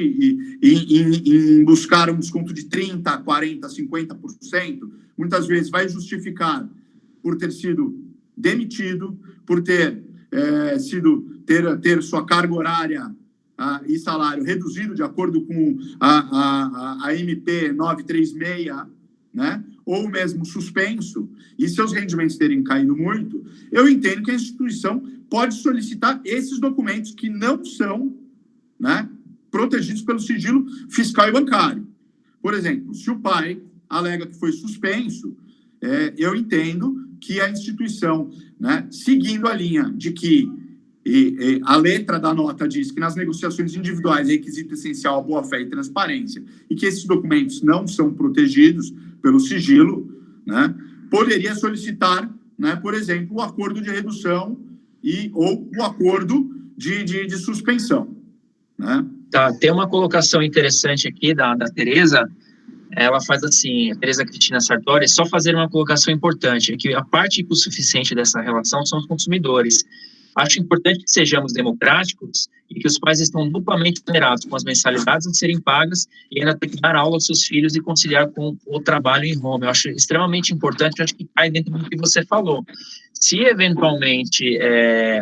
em buscar um desconto de 30%, 40%, 50%, muitas vezes vai justificar por ter sido demitido, por ter sua carga horária e salário reduzido de acordo com a MP 936, né? Ou mesmo suspenso, e seus rendimentos terem caído muito, eu entendo que a instituição pode solicitar esses documentos que não são, né, protegidos pelo sigilo fiscal e bancário. Por exemplo, se o pai alega que foi suspenso, eu entendo que a instituição, né, seguindo a linha de que a letra da nota diz que nas negociações individuais é requisito essencial a boa-fé e transparência, e que esses documentos não são protegidos pelo sigilo, né, poderia solicitar, né, por exemplo, o acordo de redução ou o acordo de suspensão, né? Tá, tem uma colocação interessante aqui da Tereza. Ela faz assim, a Tereza Cristina Sartori, só fazer uma colocação importante, é que a parte hipossuficiente dessa relação são os consumidores. Acho importante que sejamos democráticos e que os pais estão duplamente onerados com as mensalidades a serem pagas e ainda ter que dar aula aos seus filhos e conciliar com o trabalho em home. Eu acho extremamente importante, acho que cai dentro do que você falou. Se, eventualmente,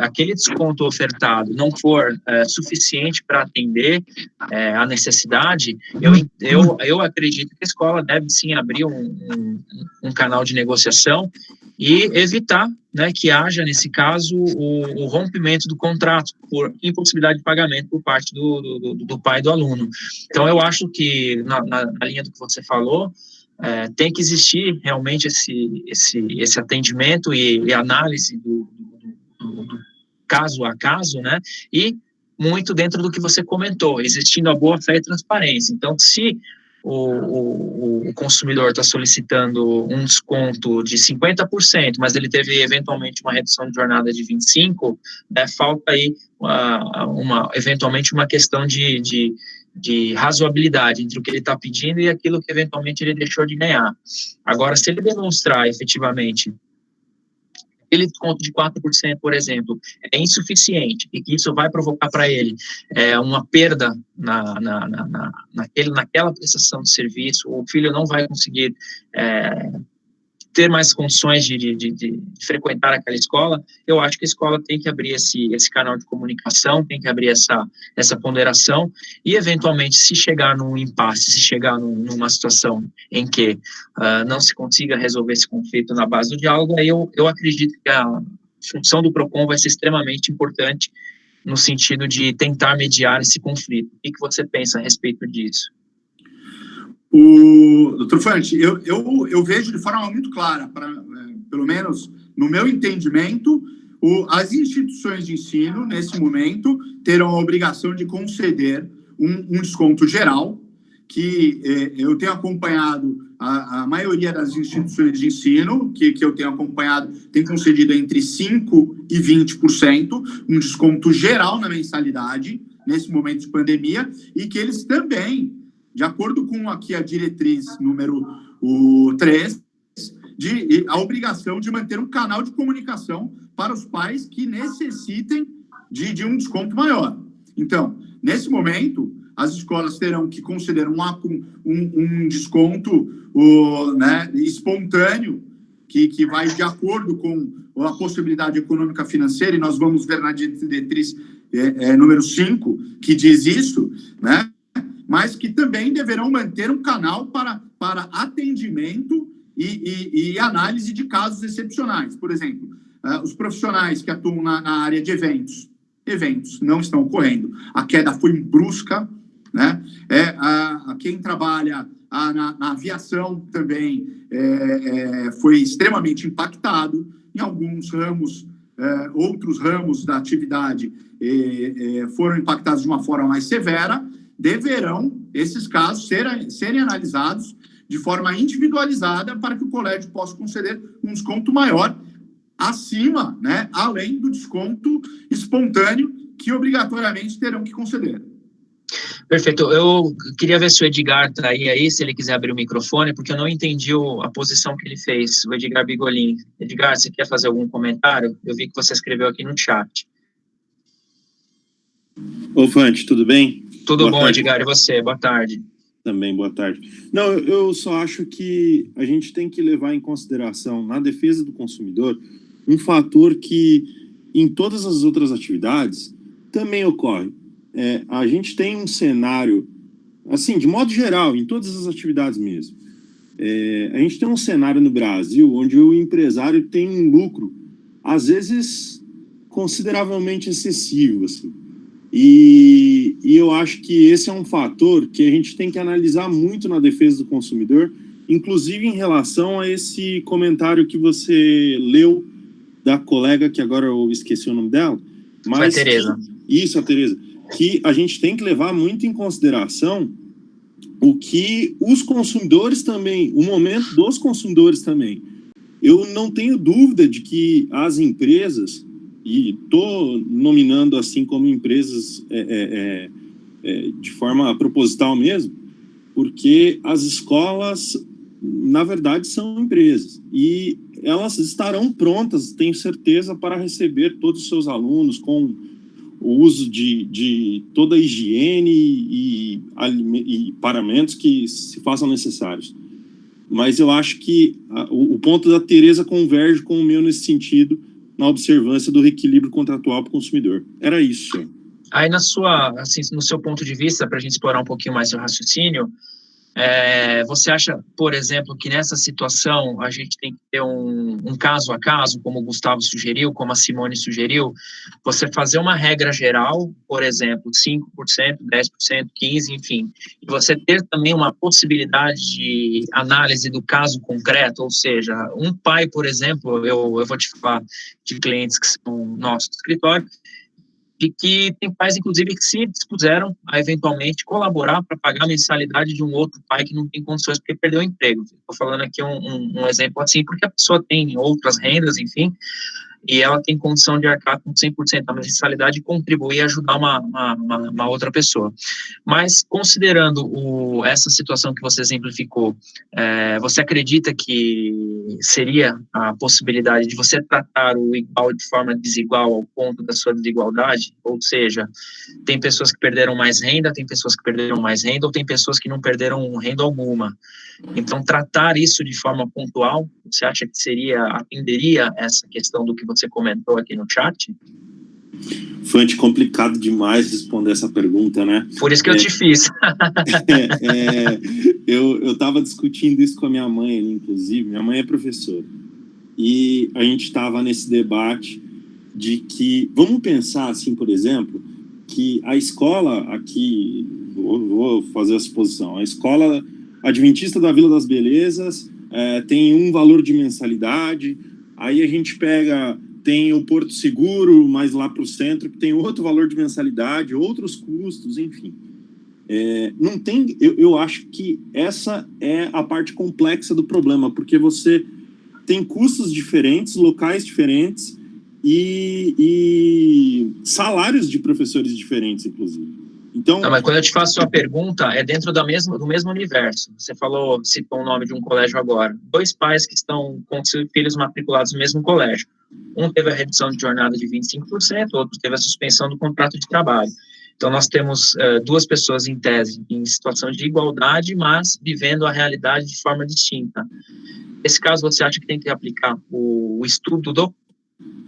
aquele desconto ofertado não for suficiente para atender a necessidade, eu acredito que a escola deve, sim, abrir um canal de negociação e evitar, né, que haja, nesse caso, o rompimento do contrato por impossibilidade de pagamento por parte do pai do aluno. Então, eu acho que, na linha do que você falou, tem que existir realmente esse atendimento e análise do caso a caso, né, e muito dentro do que você comentou, existindo a boa-fé e transparência. Então, se o consumidor está solicitando um desconto de 50%, mas ele teve eventualmente uma redução de jornada de 25%, né, falta aí eventualmente uma questão de razoabilidade entre o que ele está pedindo e aquilo que eventualmente ele deixou de ganhar. Agora, se ele demonstrar efetivamente aquele desconto de 4%, por exemplo, é insuficiente e que isso vai provocar para ele uma perda naquela prestação de serviço, o filho não vai conseguir ter mais condições de frequentar aquela escola, eu acho que a escola tem que abrir esse canal de comunicação, tem que abrir essa ponderação e, eventualmente, se chegar num impasse, se chegar numa situação em que não se consiga resolver esse conflito na base do diálogo, aí eu acredito que a função do PROCON vai ser extremamente importante no sentido de tentar mediar esse conflito. O que você pensa a respeito disso? Doutor Fante, eu vejo de forma muito clara, pelo menos no meu entendimento, as instituições de ensino, nesse momento, terão a obrigação de conceder um desconto geral, que eu tenho acompanhado a maioria das instituições de ensino, que eu tenho acompanhado, tem concedido entre 5% e 20%, um desconto geral na mensalidade, nesse momento de pandemia, e que eles também, de acordo com aqui a diretriz número 3, a obrigação de manter um canal de comunicação para os pais que necessitem de um desconto maior. Então, nesse momento, as escolas terão que conceder um desconto espontâneo, que vai de acordo com a possibilidade econômica financeira, e nós vamos ver na diretriz número 5, que diz isso, né? Mas que também deverão manter um canal para atendimento e análise de casos excepcionais. Por exemplo, os profissionais que atuam na área de eventos não estão ocorrendo. A queda foi brusca, né? Quem trabalha na aviação também foi extremamente impactado. Em alguns ramos, outros ramos da atividade foram impactados de uma forma mais severa. Deverão esses casos serem analisados de forma individualizada para que o colégio possa conceder um desconto maior acima, né, além do desconto espontâneo que obrigatoriamente terão que conceder. Perfeito. Eu queria ver se o Edgar está aí, se ele quiser abrir o microfone, porque eu não entendi a posição que ele fez, o Edgar Bigolin. Edgar, você quer fazer algum comentário? Eu vi que você escreveu aqui no chat. Ô, Fante, tudo bem? Tudo bom, Edgar, e você? Boa tarde. Também, boa tarde. Não, eu só acho que a gente tem que levar em consideração, na defesa do consumidor, um fator que, em todas as outras atividades, também ocorre. A gente tem um cenário, assim, de modo geral, em todas as atividades mesmo. A gente tem um cenário no Brasil onde o empresário tem um lucro, às vezes, consideravelmente excessivo, assim. E eu acho que esse é um fator que a gente tem que analisar muito na defesa do consumidor, inclusive em relação a esse comentário que você leu da colega, que agora eu esqueci o nome dela. Mas foi a Tereza. Isso, a Tereza. Que a gente tem que levar muito em consideração o que os consumidores também, o momento dos consumidores também. Eu não tenho dúvida de que as empresas, e estou nominando assim como empresas de forma proposital mesmo, porque as escolas, na verdade, são empresas, e elas estarão prontas, tenho certeza, para receber todos os seus alunos com o uso de toda a higiene e paramentos que se façam necessários. Mas eu acho que o ponto da Tereza converge com o meu nesse sentido, na observância do reequilíbrio contratual para o consumidor. Era isso. Aí, no seu ponto de vista, para a gente explorar um pouquinho mais seu raciocínio, você acha, por exemplo, que nessa situação a gente tem que ter um caso a caso, como o Gustavo sugeriu, como a Simone sugeriu, você fazer uma regra geral, por exemplo, 5%, 10%, 15%, enfim, e você ter também uma possibilidade de análise do caso concreto, ou seja, um pai, por exemplo, eu vou te falar de clientes que são nosso escritório, de que tem pais, inclusive, que se dispuseram a eventualmente colaborar para pagar a mensalidade de um outro pai que não tem condições porque perdeu o emprego. Estou falando aqui um exemplo assim, porque a pessoa tem outras rendas, enfim, e ela tem condição de arcar com 100% da mensalidade e contribuir e ajudar uma outra pessoa. Mas, considerando essa situação que você exemplificou, você acredita que seria a possibilidade de você tratar o igual de forma desigual ao ponto da sua desigualdade? Ou seja, tem pessoas que perderam mais renda, tem pessoas que perderam mais renda, ou tem pessoas que não perderam renda alguma. Então, tratar isso de forma pontual, você acha que atenderia essa questão do que você comentou aqui no chat? Foi complicado demais responder essa pergunta, né? Por isso que eu te fiz. Eu estava discutindo isso com a minha mãe, inclusive. Minha mãe é professora. E a gente estava nesse debate de que, vamos pensar assim, por exemplo, que a escola aqui, vou fazer a suposição, a escola Adventista da Vila das Belezas, tem um valor de mensalidade, aí a gente tem o Porto Seguro, mais lá para o centro, que tem outro valor de mensalidade, outros custos, enfim. Não tem, eu acho que essa é a parte complexa do problema, porque você tem custos diferentes, locais diferentes e salários de professores diferentes, inclusive. Então, mas quando eu te faço a pergunta, é dentro do mesmo universo. Você citou o nome de um colégio agora. 2 pais que estão com seus filhos matriculados no mesmo colégio. Um teve a redução de jornada de 25%, outro teve a suspensão do contrato de trabalho. Então, nós temos 2 pessoas, em tese, em situação de igualdade, mas vivendo a realidade de forma distinta. Nesse caso, você acha que tem que aplicar o estudo do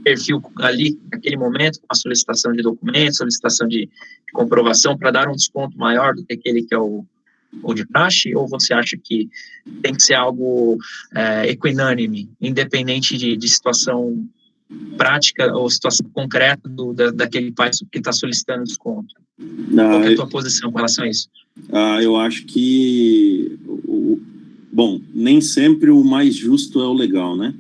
perfil ali, naquele momento, com a solicitação de documentos, solicitação de comprovação, para dar um desconto maior do que aquele que é o de praxe, ou você acha que tem que ser algo equinânime, independente de situação prática ou situação concreta daquele pai que está solicitando desconto? Qual é a tua posição com relação a isso? Eu acho que, bom, nem sempre o mais justo é o legal, né?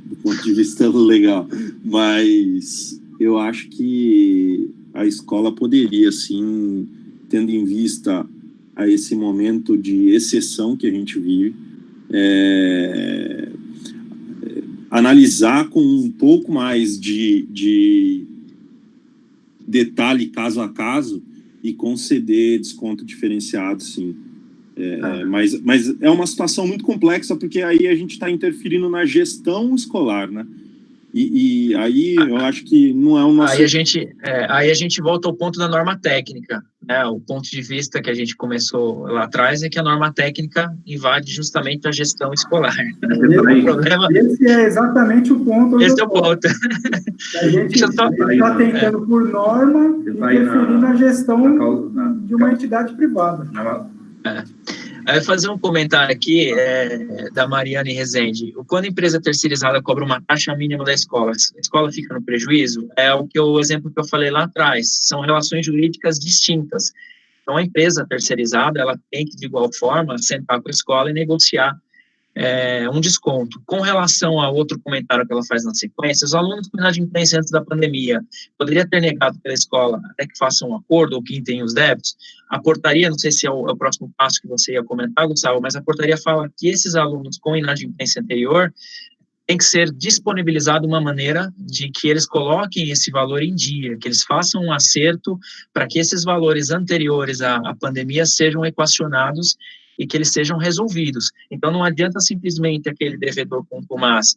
Do ponto de vista legal, mas eu acho que a escola poderia, sim, tendo em vista a esse momento de exceção que a gente vive, analisar com um pouco mais de detalhe caso a caso e conceder desconto diferenciado, sim. Mas é uma situação muito complexa, porque aí a gente está interferindo na gestão escolar, né? E aí eu acho que não é o nosso... Aí a gente volta ao ponto da norma técnica, né? O ponto de vista que a gente começou lá atrás é que a norma técnica invade justamente a gestão escolar. Esse é exatamente o ponto. Esse é o ponto. A gente está tentando, por norma, interferir na gestão de uma entidade privada. Eu vou fazer um comentário aqui da Mariane Rezende. Quando a empresa terceirizada cobra uma taxa mínima da escola, a escola fica no prejuízo? O exemplo que eu falei lá atrás. São relações jurídicas distintas. Então, a empresa terceirizada, ela tem que, de igual forma, sentar com a escola e negociar um desconto. Com relação a outro comentário que ela faz na sequência, os alunos com inadimplência antes da pandemia, poderia ter negado pela escola até que façam um acordo ou quitem os débitos? A portaria, não sei se é o próximo passo que você ia comentar, Gustavo, mas a portaria fala que esses alunos com inadimplência anterior tem que ser disponibilizado uma maneira de que eles coloquem esse valor em dia, que eles façam um acerto para que esses valores anteriores à pandemia sejam equacionados e que eles sejam resolvidos. Então, não adianta simplesmente aquele devedor contumaz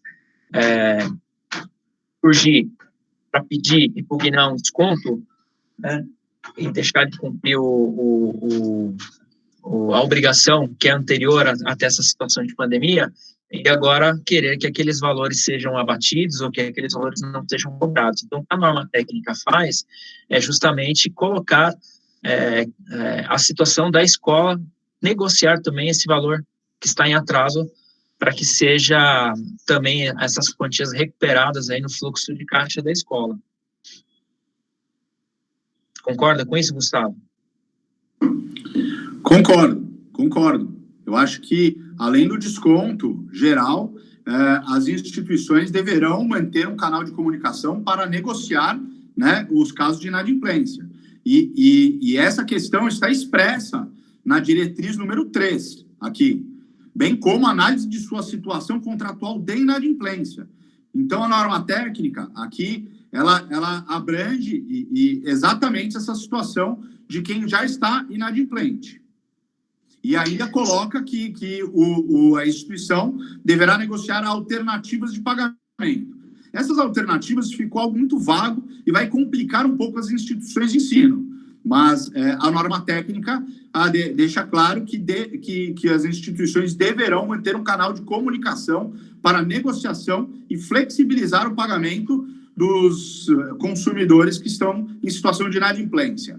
surgir para pedir e pugnar um desconto, né, e deixar de cumprir a obrigação que é anterior até essa situação de pandemia, e agora querer que aqueles valores sejam abatidos ou que aqueles valores não sejam cobrados. Então, o que a norma técnica faz é justamente colocar a situação da escola, negociar também esse valor que está em atraso, para que seja também essas quantias recuperadas aí no fluxo de caixa da escola. Concorda com isso, Gustavo? Concordo. Eu acho que, além do desconto geral, as instituições deverão manter um canal de comunicação para negociar, né, os casos de inadimplência. E essa questão está expressa na diretriz número 3, aqui, bem como a análise de sua situação contratual de inadimplência. Então, a norma técnica, aqui, ela abrange exatamente essa situação de quem já está inadimplente. E ainda coloca que a instituição deverá negociar alternativas de pagamento. Essas alternativas ficou algo muito vago e vai complicar um pouco as instituições de ensino. Mas a norma técnica deixa claro que as instituições deverão manter um canal de comunicação para negociação e flexibilizar o pagamento dos consumidores que estão em situação de inadimplência.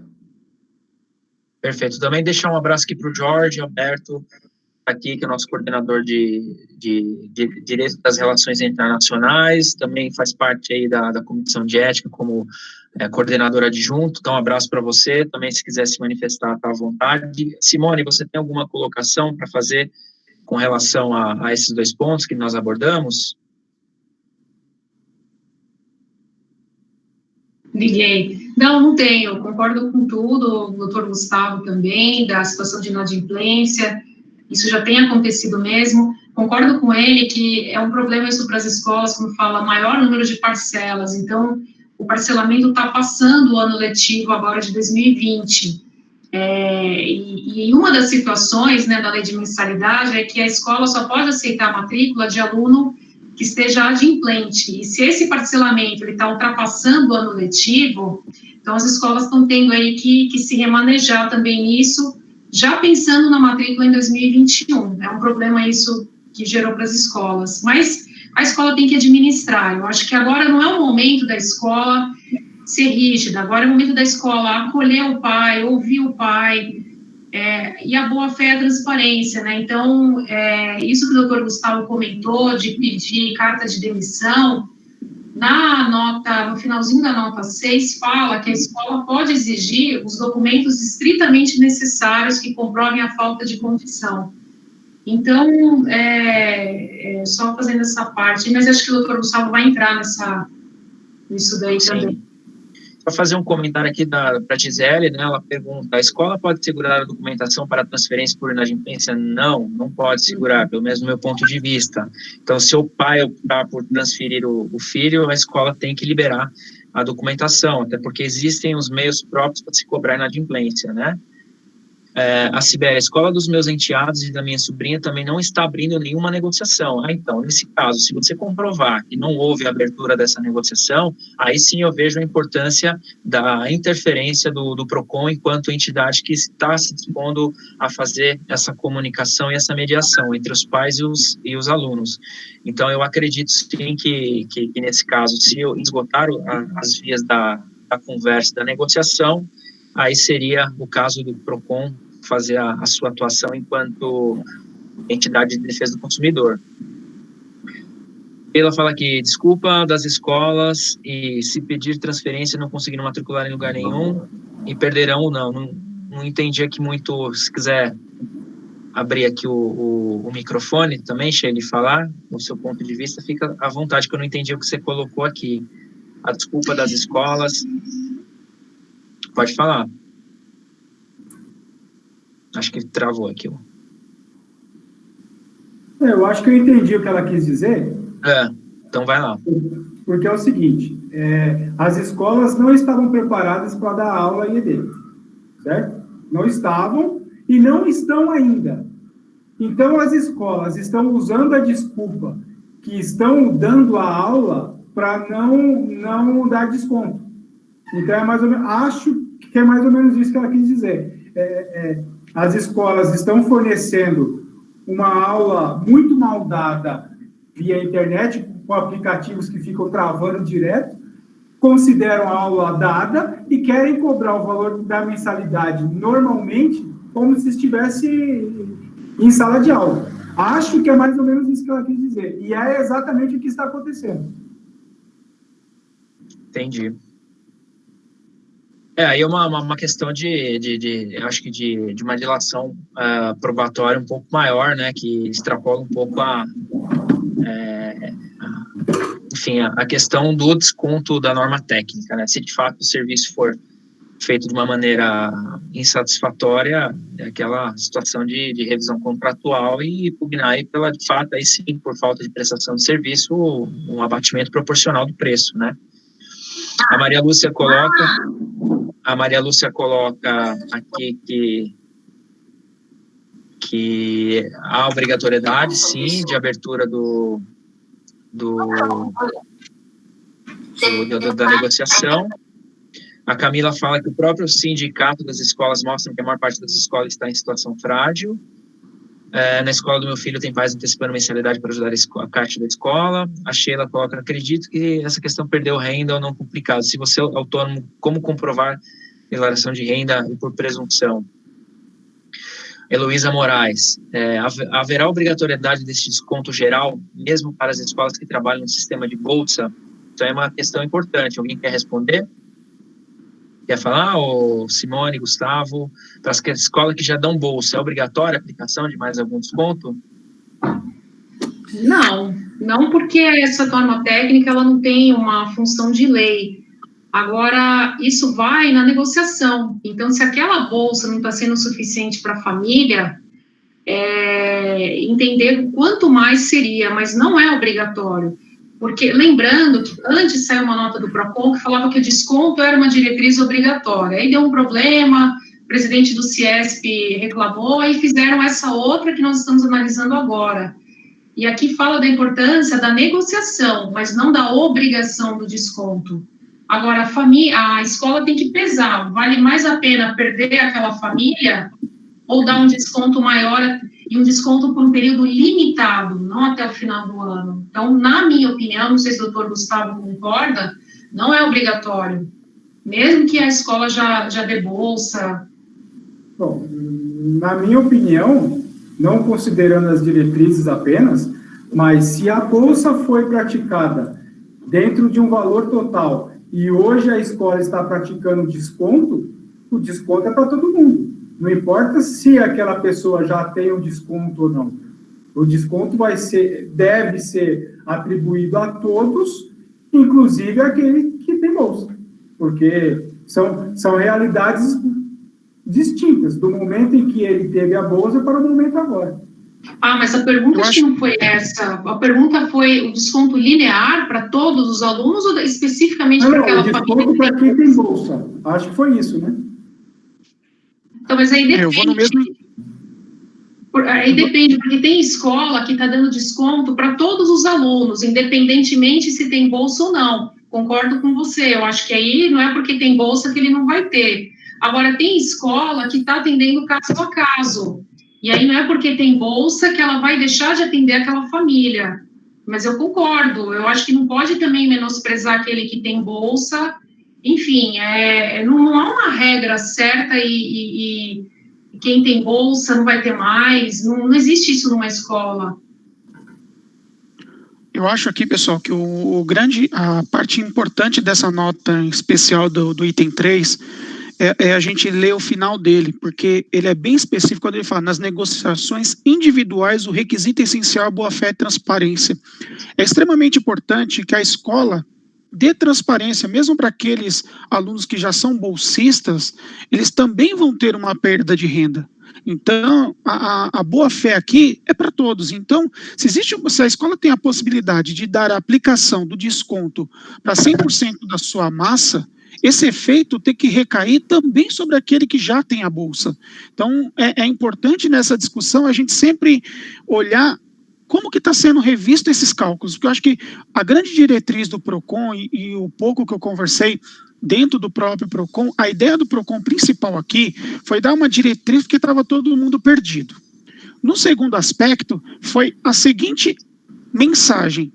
Perfeito. Também deixar um abraço aqui para o Jorge Alberto, aqui, que é o nosso coordenador de Direito das Relações Internacionais, também faz parte aí da Comissão de Ética como coordenador adjunto, então um abraço para você, também se quiser se manifestar, está à vontade. Simone, você tem alguma colocação para fazer com relação a esses 2 pontos que nós abordamos? Liguei. Não tenho, concordo com tudo, o doutor Gustavo também, da situação de inadimplência, isso já tem acontecido mesmo. Concordo com ele que é um problema isso para as escolas, como fala, maior número de parcelas, então o parcelamento está passando o ano letivo agora de 2020. E uma das situações, né, da lei de mensalidade é que a escola só pode aceitar a matrícula de aluno que esteja adimplente, e se esse parcelamento está ultrapassando o ano letivo, então as escolas estão tendo aí que se remanejar também nisso, já pensando na matrícula em 2021, é um problema isso que gerou para as escolas, mas a escola tem que administrar, eu acho que agora não é o momento da escola ser rígida, agora é o momento da escola acolher o pai, ouvir o pai, e a boa-fé é a transparência, né, então, isso que o doutor Gustavo comentou, de pedir carta de demissão, no finalzinho da nota 6, fala que a escola pode exigir os documentos estritamente necessários que comprovem a falta de condição. Então, só fazendo essa parte, mas acho que o doutor Gustavo vai entrar nisso daí também. Para fazer um comentário aqui para a Gisele, né, ela pergunta, a escola pode segurar a documentação para transferência por inadimplência? Não pode segurar, pelo menos do meu ponto de vista. Então, se o pai optar por transferir o filho, a escola tem que liberar a documentação, até porque existem os meios próprios para se cobrar inadimplência, né? A Sibeli, a escola dos meus enteados e da minha sobrinha também não está abrindo nenhuma negociação. Então, nesse caso, se você comprovar que não houve abertura dessa negociação, aí sim eu vejo a importância da interferência do PROCON enquanto entidade que está se dispondo a fazer essa comunicação e essa mediação entre os pais e os alunos. Então, eu acredito sim que nesse caso, se esgotar as vias da conversa, da negociação, aí seria o caso do PROCON fazer a sua atuação enquanto entidade de defesa do consumidor. Ela fala que desculpa das escolas e se pedir transferência não conseguiram matricular em lugar nenhum e perderão ou não entendi aqui muito, se quiser abrir aqui o microfone também, Sheila, e falar o seu ponto de vista, fica à vontade, que eu não entendi o que você colocou aqui. A desculpa das escolas. Pode falar. Acho que travou aqui. Eu acho que eu entendi o que ela quis dizer. Então vai lá. Porque é o seguinte, as escolas não estavam preparadas para dar aula EAD, certo? Não estavam e não estão ainda. Então, as escolas estão usando a desculpa que estão dando a aula para não dar desconto. Então, é mais ou menos, acho que é mais ou menos isso que ela quis dizer. As escolas estão fornecendo uma aula muito mal dada via internet, com aplicativos que ficam travando direto, consideram a aula dada e querem cobrar o valor da mensalidade normalmente, como se estivesse em sala de aula. Acho que é mais ou menos isso que ela quis dizer. E é exatamente o que está acontecendo. Entendi. Aí é uma questão acho que de uma dilação probatória um pouco maior, né, que extrapola um pouco enfim, a questão do desconto da norma técnica, né, se de fato o serviço for feito de uma maneira insatisfatória, é aquela situação de revisão contratual e pugnar aí pela, de fato, aí sim, por falta de prestação de serviço, um abatimento proporcional do preço, né. A Maria Lúcia coloca aqui que há obrigatoriedade, sim, de abertura da negociação. A Camila fala que o próprio sindicato das escolas mostra que a maior parte das escolas está em situação frágil. Na escola do meu filho tem pais antecipando mensalidade para ajudar a caixa da escola. A Sheila coloca, acredito que essa questão perdeu renda ou não complicado. Se você é autônomo, como comprovar declaração de renda e por presunção? Heloísa Moraes, haverá obrigatoriedade desse desconto geral, mesmo para as escolas que trabalham no sistema de bolsa? Então é uma questão importante. Alguém quer responder? Quer falar, ô Simone, Gustavo? Para as escolas que já dão bolsa, é obrigatória a aplicação de mais algum desconto? Não porque essa norma técnica ela não tem uma função de lei. Agora, isso vai na negociação. Então, se aquela bolsa não está sendo suficiente para a família, entender quanto mais seria, mas não é obrigatório. Porque, lembrando que antes saiu uma nota do PROCON que falava que o desconto era uma diretriz obrigatória. Aí deu um problema, o presidente do CIESP reclamou e fizeram essa outra que nós estamos analisando agora. E aqui fala da importância da negociação, mas não da obrigação do desconto. Agora, a escola tem que pesar, vale mais a pena perder aquela família ou dar um desconto maior, e um desconto por um período limitado, não até o final do ano. Então, na minha opinião, não sei se o doutor Gustavo concorda, não é obrigatório, mesmo que a escola já dê bolsa. Bom, na minha opinião, não considerando as diretrizes apenas, mas se a bolsa foi praticada dentro de um valor total e hoje a escola está praticando desconto, o desconto é para todo mundo. Não importa se aquela pessoa já tem um desconto ou não. O desconto deve ser atribuído a todos, inclusive aquele que tem bolsa, porque são realidades distintas, do momento em que ele teve a bolsa para o momento agora. Mas a pergunta acho que não foi essa. A pergunta foi o desconto linear para todos os alunos ou especificamente para aquela família? Desconto para quem tem bolsa. Acho que foi isso, né? Então, mas aí depende. Eu vou no mesmo... Aí depende, porque tem escola que está dando desconto para todos os alunos, independentemente se tem bolsa ou não. Concordo com você, eu acho que aí não é porque tem bolsa que ele não vai ter. Agora, tem escola que está atendendo caso a caso, e aí não é porque tem bolsa que ela vai deixar de atender aquela família. Mas eu concordo, eu acho que não pode também menosprezar aquele que tem bolsa. Enfim, não há uma regra certa e quem tem bolsa não vai ter mais, não existe isso numa escola. Eu acho aqui, pessoal, que a parte importante dessa nota especial do item 3 é a gente ler o final dele, porque ele é bem específico quando ele fala, nas negociações individuais, o requisito essencial é a boa-fé e transparência. É extremamente importante que a escola dê transparência, mesmo para aqueles alunos que já são bolsistas, eles também vão ter uma perda de renda. Então, a boa-fé aqui é para todos. Então, se a escola tem a possibilidade de dar a aplicação do desconto para 100% da sua massa, esse efeito tem que recair também sobre aquele que já tem a bolsa. Então, é importante nessa discussão a gente sempre olhar como que está sendo revisto esses cálculos, porque eu acho que a grande diretriz do PROCON e o pouco que eu conversei dentro do próprio PROCON, a ideia do PROCON principal aqui foi dar uma diretriz porque estava todo mundo perdido. No segundo aspecto, foi a seguinte mensagem: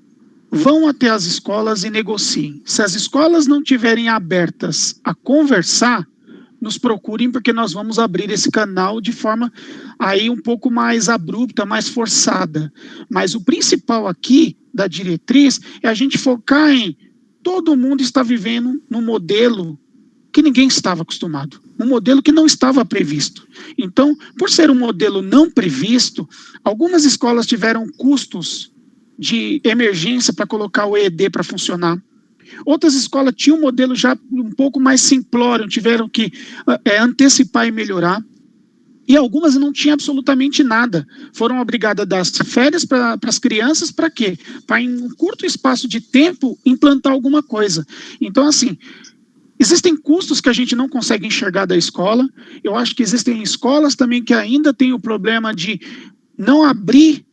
vão até as escolas e negociem. Se as escolas não estiverem abertas a conversar, nos procurem, porque nós vamos abrir esse canal de forma aí um pouco mais abrupta, mais forçada. Mas o principal aqui da diretriz é a gente focar em todo mundo está vivendo num modelo que ninguém estava acostumado, um modelo que não estava previsto. Então, por ser um modelo não previsto, algumas escolas tiveram custos de emergência para colocar o EED para funcionar. Outras escolas tinham um modelo já um pouco mais simplório, tiveram que antecipar e melhorar. E algumas não tinham absolutamente nada. Foram obrigadas a dar férias para as crianças, para quê? Para, em um curto espaço de tempo, implantar alguma coisa. Então, assim, existem custos que a gente não consegue enxergar da escola. Eu acho que existem escolas também que ainda têm o problema de não abrir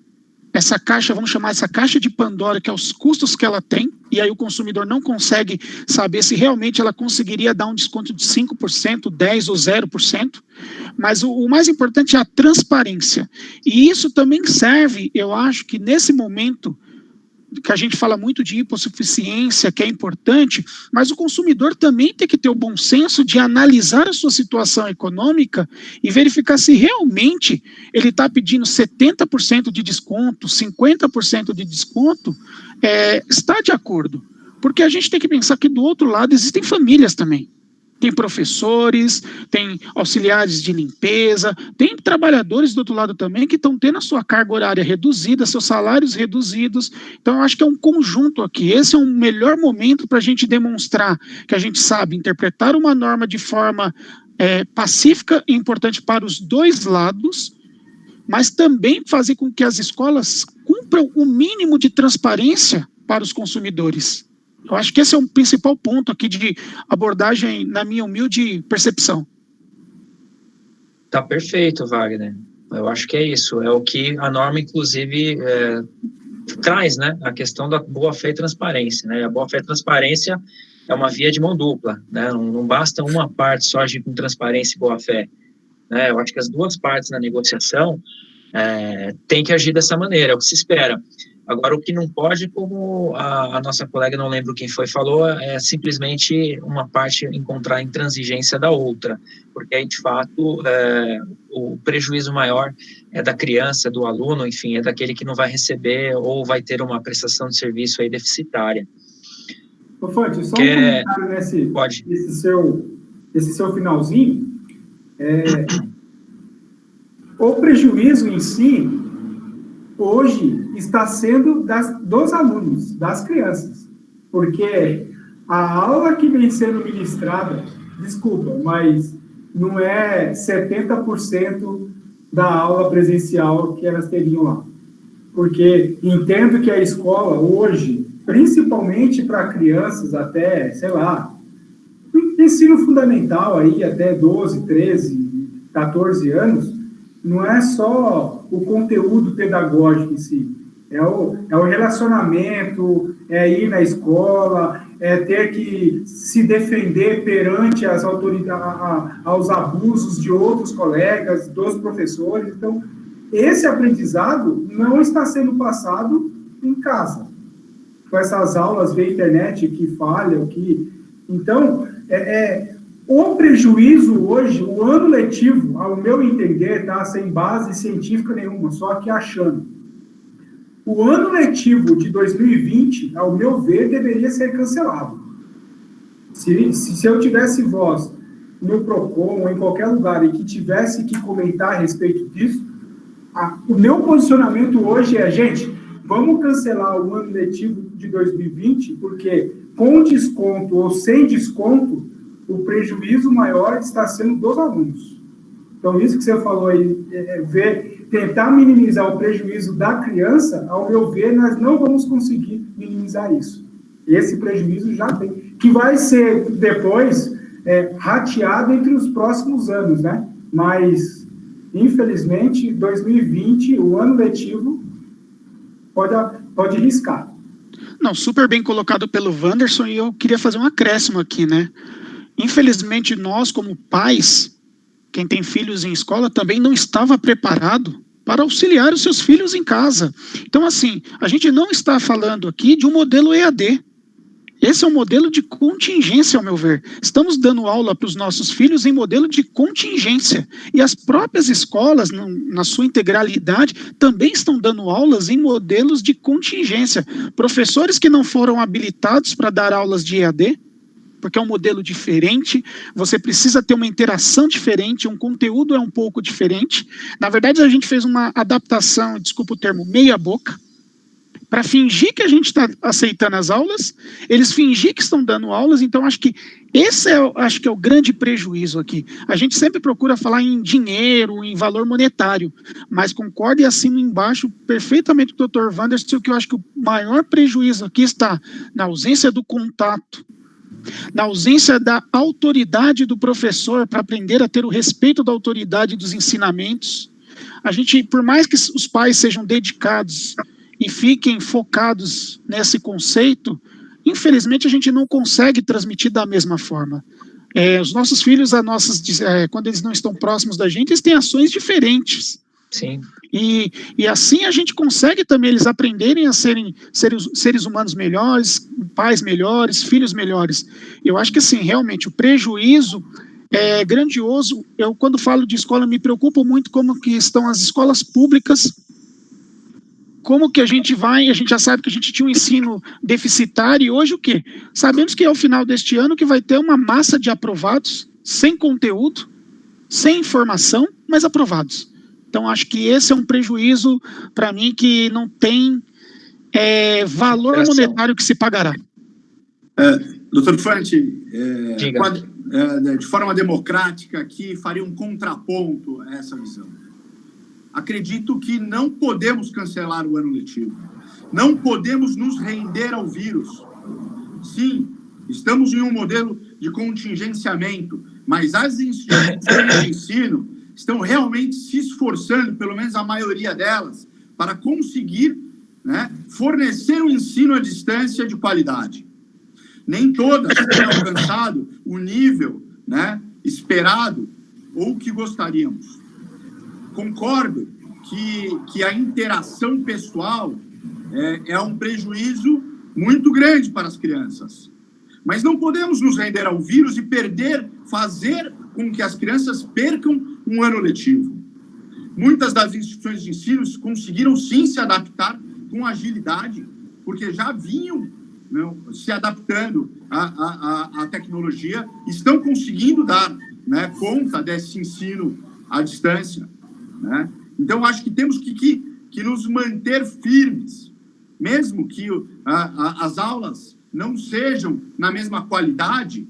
essa caixa, vamos chamar essa caixa de Pandora, que é os custos que ela tem, e aí o consumidor não consegue saber se realmente ela conseguiria dar um desconto de 5%, 10% ou 0%, mas o mais importante é a transparência, e isso também serve, eu acho que nesse momento, que a gente fala muito de hipossuficiência, que é importante, mas o consumidor também tem que ter o bom senso de analisar a sua situação econômica e verificar se realmente ele está pedindo 70% de desconto, 50% de desconto, está de acordo. Porque a gente tem que pensar que do outro lado existem famílias também. Tem professores, tem auxiliares de limpeza, tem trabalhadores do outro lado também que estão tendo a sua carga horária reduzida, seus salários reduzidos. Então, eu acho que é um conjunto aqui. Esse é um melhor momento para a gente demonstrar que a gente sabe interpretar uma norma de forma pacífica e importante para os dois lados, mas também fazer com que as escolas cumpram o mínimo de transparência para os consumidores. Eu acho que esse é o principal ponto aqui de abordagem, na minha humilde percepção. Tá perfeito, Wagner. Eu acho que é isso. É o que a norma, inclusive, traz, né? A questão da boa-fé e transparência, né? A boa-fé e transparência é uma via de mão dupla, né? Não basta uma parte só agir com transparência e boa-fé, né? Eu acho que as duas partes na negociação têm que agir dessa maneira, é o que se espera. Agora, o que não pode, como a nossa colega, não lembro quem foi, falou, é simplesmente uma parte encontrar intransigência da outra, porque aí, de fato, o prejuízo maior é da criança, do aluno, enfim, é daquele que não vai receber ou vai ter uma prestação de serviço aí deficitária. Ô, Fante, só um comentário nesse seu finalzinho. O prejuízo em si, hoje, está sendo dos alunos, das crianças, porque a aula que vem sendo ministrada, desculpa, mas não é 70% da aula presencial que elas teriam lá, porque entendo que a escola hoje, principalmente para crianças até, sei lá, ensino fundamental aí até 12, 13, 14 anos, não é só o conteúdo pedagógico em si, é o relacionamento, é ir na escola, é ter que se defender perante as autoridades, aos abusos de outros colegas, dos professores. Então, esse aprendizado não está sendo passado em casa, com essas aulas via internet que falham, então, o prejuízo hoje, o ano letivo, ao meu entender, tá, sem base científica nenhuma, só aqui achando. O ano letivo de 2020, ao meu ver, deveria ser cancelado. Se eu tivesse voz no PROCON ou em qualquer lugar e que tivesse que comentar a respeito disso, o meu posicionamento hoje é, gente, vamos cancelar o ano letivo de 2020, porque com desconto ou sem desconto, o prejuízo maior está sendo dos alunos. Então, isso que você falou aí, tentar minimizar o prejuízo da criança, ao meu ver, nós não vamos conseguir minimizar isso. Esse prejuízo já tem, que vai ser depois rateado entre os próximos anos, né? Mas, infelizmente, 2020, o ano letivo, pode riscar. Não, super bem colocado pelo Wanderson, e eu queria fazer um acréscimo aqui, né? Infelizmente, nós, como pais, quem tem filhos em escola, também não estava preparado para auxiliar os seus filhos em casa. Então, assim, a gente não está falando aqui de um modelo EAD. Esse é um modelo de contingência, ao meu ver. Estamos dando aula para os nossos filhos em modelo de contingência. E as próprias escolas, na sua integralidade, também estão dando aulas em modelos de contingência. Professores que não foram habilitados para dar aulas de EAD, porque é um modelo diferente, você precisa ter uma interação diferente, um conteúdo é um pouco diferente. Na verdade, a gente fez uma adaptação, desculpa o termo, meia boca, para fingir que a gente está aceitando as aulas, eles fingir que estão dando aulas. Então acho que esse é o grande prejuízo aqui. A gente sempre procura falar em dinheiro, em valor monetário, mas concordo e assino embaixo perfeitamente com o Dr. Wanderson, que eu acho que o maior prejuízo aqui está na ausência do contato, na ausência da autoridade do professor para aprender a ter o respeito da autoridade dos ensinamentos. A gente, por mais que os pais sejam dedicados e fiquem focados nesse conceito, infelizmente a gente não consegue transmitir da mesma forma. Os nossos filhos, quando eles não estão próximos da gente, eles têm ações diferentes. Sim. E assim a gente consegue também eles aprenderem a serem seres humanos melhores, pais melhores, filhos melhores. Eu acho que assim, realmente, o prejuízo é grandioso. Eu, quando falo de escola, me preocupo muito como que estão as escolas públicas como que a gente já sabe que a gente tinha um ensino deficitário, e hoje o quê? Sabemos que ao final deste ano que vai ter uma massa de aprovados, sem conteúdo, sem informação, mas aprovados. Então, acho que esse é um prejuízo, para mim, que não tem valor monetário que se pagará. Doutor Fante, de forma democrática aqui, faria um contraponto a essa visão. Acredito que não podemos cancelar o ano letivo. Não podemos nos render ao vírus. Sim, estamos em um modelo de contingenciamento, mas as instituições de ensino estão realmente se esforçando, pelo menos a maioria delas, para conseguir, né, fornecer um ensino à distância de qualidade. Nem todas têm alcançado o nível, né, esperado ou que gostaríamos. Concordo que a interação pessoal é um prejuízo muito grande para as crianças. Mas não podemos nos render ao vírus e fazer com que as crianças percam um ano letivo. Muitas das instituições de ensino conseguiram sim se adaptar com agilidade, porque já vinham, né, se adaptando à tecnologia, estão conseguindo dar, né, conta desse ensino à distância. Né? Então, acho que temos que nos manter firmes, mesmo que as aulas não sejam na mesma qualidade,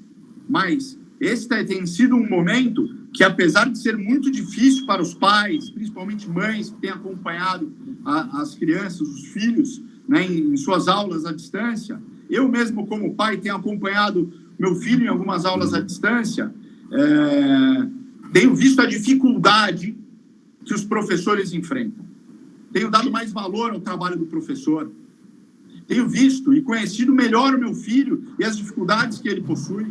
mas esse tem sido um momento que, apesar de ser muito difícil para os pais, principalmente mães que têm acompanhado as crianças, os filhos, né, em suas aulas à distância, eu mesmo, como pai, tenho acompanhado meu filho em algumas aulas à distância, tenho visto a dificuldade que os professores enfrentam. Tenho dado mais valor ao trabalho do professor. Tenho visto e conhecido melhor o meu filho e as dificuldades que ele possui.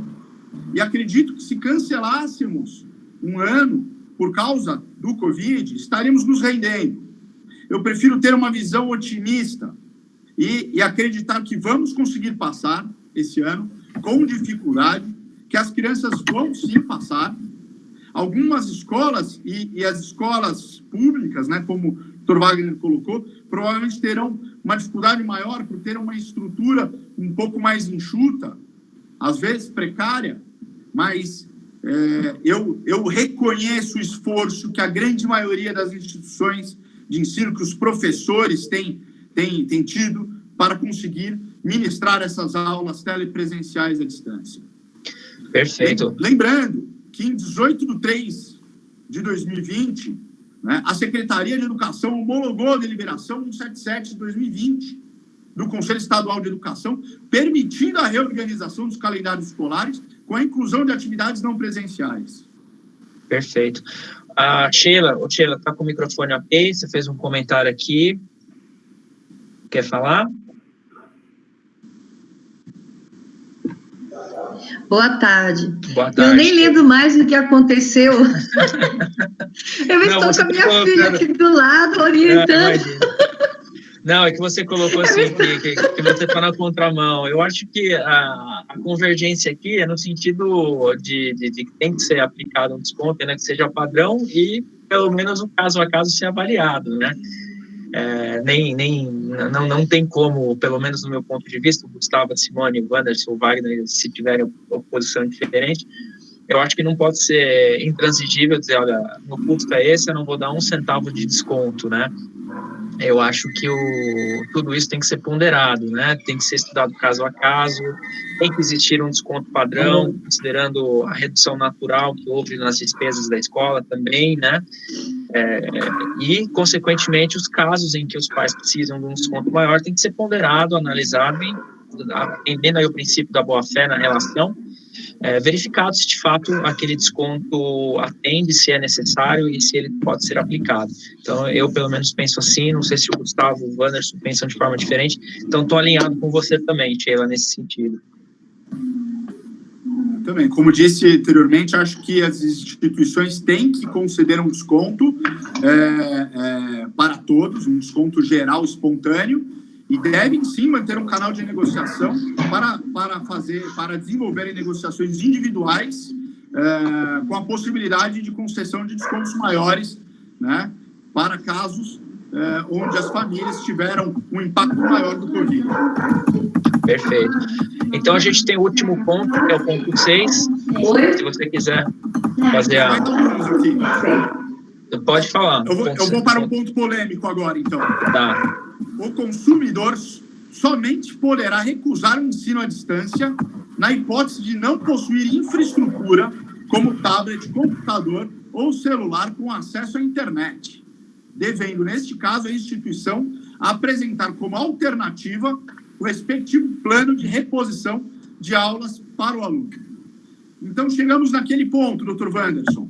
E acredito que se cancelássemos um ano por causa do Covid, estaríamos nos rendendo. Eu prefiro ter uma visão otimista e acreditar que vamos conseguir passar esse ano com dificuldade, que as crianças vão sim passar. Algumas escolas, e as escolas públicas, né, como o Dr. Wagner colocou, provavelmente terão uma dificuldade maior por ter uma estrutura um pouco mais enxuta, às vezes precária, mas eu reconheço o esforço que a grande maioria das instituições de ensino, que os professores têm tido para conseguir ministrar essas aulas telepresenciais à distância. Perfeito. Lembrando que em 18/3 de 2020, né, a Secretaria de Educação homologou a deliberação 177 de 2020 do Conselho Estadual de Educação, permitindo a reorganização dos calendários escolares com a inclusão de atividades não presenciais. Perfeito. A Sheila está com o microfone ok, você fez um comentário aqui. Quer falar? Boa tarde. Boa tarde. Eu nem lembro mais o que aconteceu. Eu estou com a minha filha aqui do lado, orientando. Não, é que você colocou assim, que você está na contramão. Eu acho que a convergência aqui é no sentido de que tem que ser aplicado um desconto, né, que seja padrão e, pelo menos, um caso a caso ser avaliado, né? Não tem como, pelo menos no meu ponto de vista, o Gustavo, a Simone, o Wanderson, o Wagner, se tiverem oposição diferente, eu acho que não pode ser intransigível dizer, olha, no custo é esse, eu não vou dar um centavo de desconto, né? Eu acho que tudo isso tem que ser ponderado, né? Tem que ser estudado caso a caso, tem que existir um desconto padrão, considerando a redução natural que houve nas despesas da escola também, né? E, consequentemente, os casos em que os pais precisam de um desconto maior tem que ser ponderado, analisado, atendendo aí o princípio da boa-fé na relação, verificado se de fato aquele desconto atende, se é necessário e se ele pode ser aplicado. Então, eu pelo menos penso assim, não sei se o Gustavo e o Wanderson pensam de forma diferente, então estou alinhado com você também, Sheila, nesse sentido. Também, como disse anteriormente, acho que as instituições têm que conceder um desconto para todos, um desconto geral, espontâneo, e devem sim manter um canal de negociação para desenvolverem negociações individuais com a possibilidade de concessão de descontos maiores, né, para casos onde as famílias tiveram um impacto maior do Covid. Perfeito. Então, a gente tem o último ponto, que é o ponto 6. Se você quiser fazer a... Pode falar. Eu vou para um ponto polêmico agora, então. Tá. O consumidor somente poderá recusar o ensino à distância na hipótese de não possuir infraestrutura como tablet, computador ou celular com acesso à internet, devendo, neste caso, a instituição apresentar como alternativa o respectivo plano de reposição de aulas para o aluno. Então, chegamos naquele ponto, Dr. Wanderson.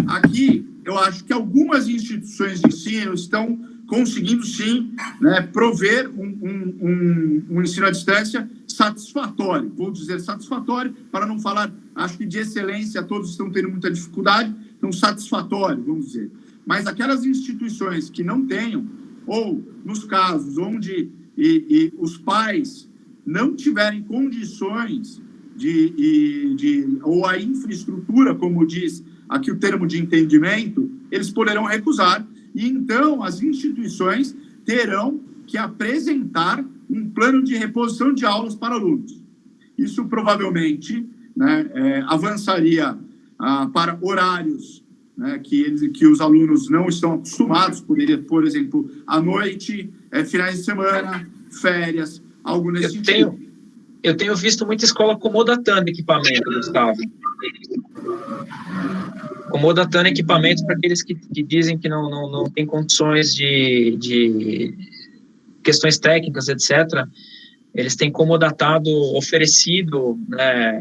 Aqui, eu acho que algumas instituições de ensino estão conseguindo, sim, né, prover um ensino à distância satisfatório. Vou dizer satisfatório, para não falar, acho que de excelência, todos estão tendo muita dificuldade, então satisfatório, vamos dizer. Mas aquelas instituições que não tenham, ou nos casos onde os pais não tiverem condições ou a infraestrutura, como diz aqui o termo de entendimento, eles poderão recusar, e então as instituições terão que apresentar um plano de reposição de aulas para alunos. Isso provavelmente, né, avançaria para horários, né, que os alunos não estão acostumados, por exemplo, à noite, finais de semana, férias, algo nesse sentido. Eu tenho visto muita escola acomodatando equipamento, Gustavo. Acomodatando equipamento para aqueles que dizem que não tem condições de questões técnicas, etc. Eles têm comodatado, oferecido, né,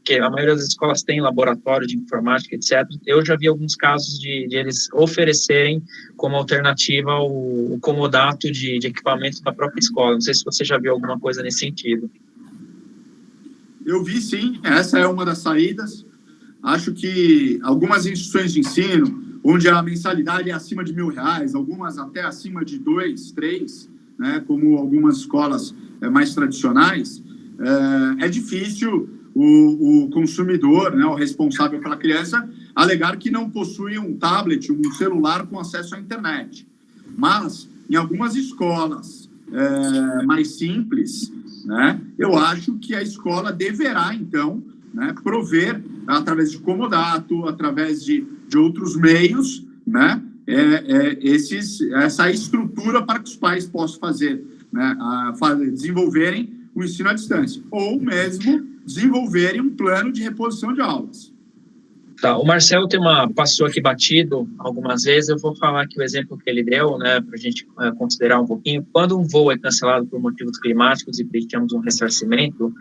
que a maioria das escolas tem laboratório de informática, etc. Eu já vi alguns casos de eles oferecerem como alternativa o comodato de equipamento da própria escola. Não sei se você já viu alguma coisa nesse sentido. Eu vi, sim. Essa é uma das saídas. Acho que algumas instituições de ensino, onde a mensalidade é acima de R$1.000, algumas até acima de 2, 3, né, como algumas escolas mais tradicionais, é difícil o consumidor, né, o responsável pela criança, alegar que não possui um tablet, um celular com acesso à internet. Mas, em algumas escolas mais simples, né, eu acho que a escola deverá, então, né, prover, através de comodato, através de outros meios, né, essa estrutura para que os pais possam fazer, né, desenvolverem o ensino à distância, ou mesmo desenvolverem um plano de reposição de aulas. Tá, o Marcelo passou aqui batido algumas vezes. Eu vou falar aqui o exemplo que ele deu, né, para a gente considerar um pouquinho. Quando um voo é cancelado por motivos climáticos e pleiteamos um ressarcimento,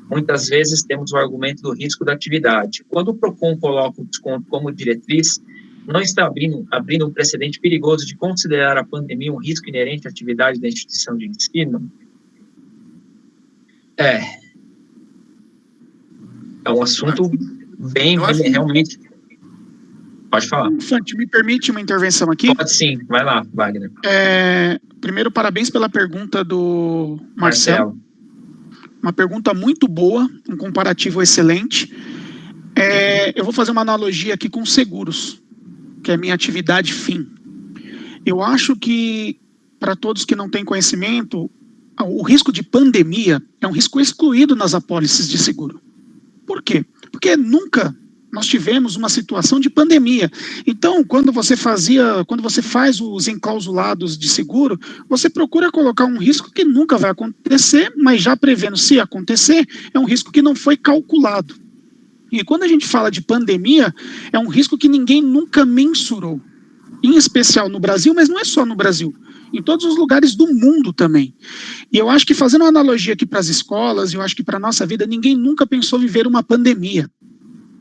muitas vezes temos o argumento do risco da atividade. Quando o PROCON coloca o desconto como diretriz, não está abrindo um precedente perigoso de considerar a pandemia um risco inerente à atividade da instituição de ensino? É um assunto bem, realmente... Pode falar. Fante, me permite uma intervenção aqui? Pode sim, vai lá, Wagner. Primeiro, parabéns pela pergunta do Marcelo. Uma pergunta muito boa, um comparativo excelente. Eu vou fazer uma analogia aqui com seguros, que é a minha atividade fim. Eu acho que, para todos que não têm conhecimento, o risco de pandemia é um risco excluído nas apólices de seguro. Por quê? Porque nunca nós tivemos uma situação de pandemia. Então, quando você faz os enclausulados de seguro, você procura colocar um risco que nunca vai acontecer, mas já prevendo se acontecer, é um risco que não foi calculado. E quando a gente fala de pandemia, é um risco que ninguém nunca mensurou. Em especial no Brasil, mas não é só no Brasil. Em todos os lugares do mundo também. E eu acho que, fazendo uma analogia aqui para as escolas, eu acho que para a nossa vida, ninguém nunca pensou viver uma pandemia.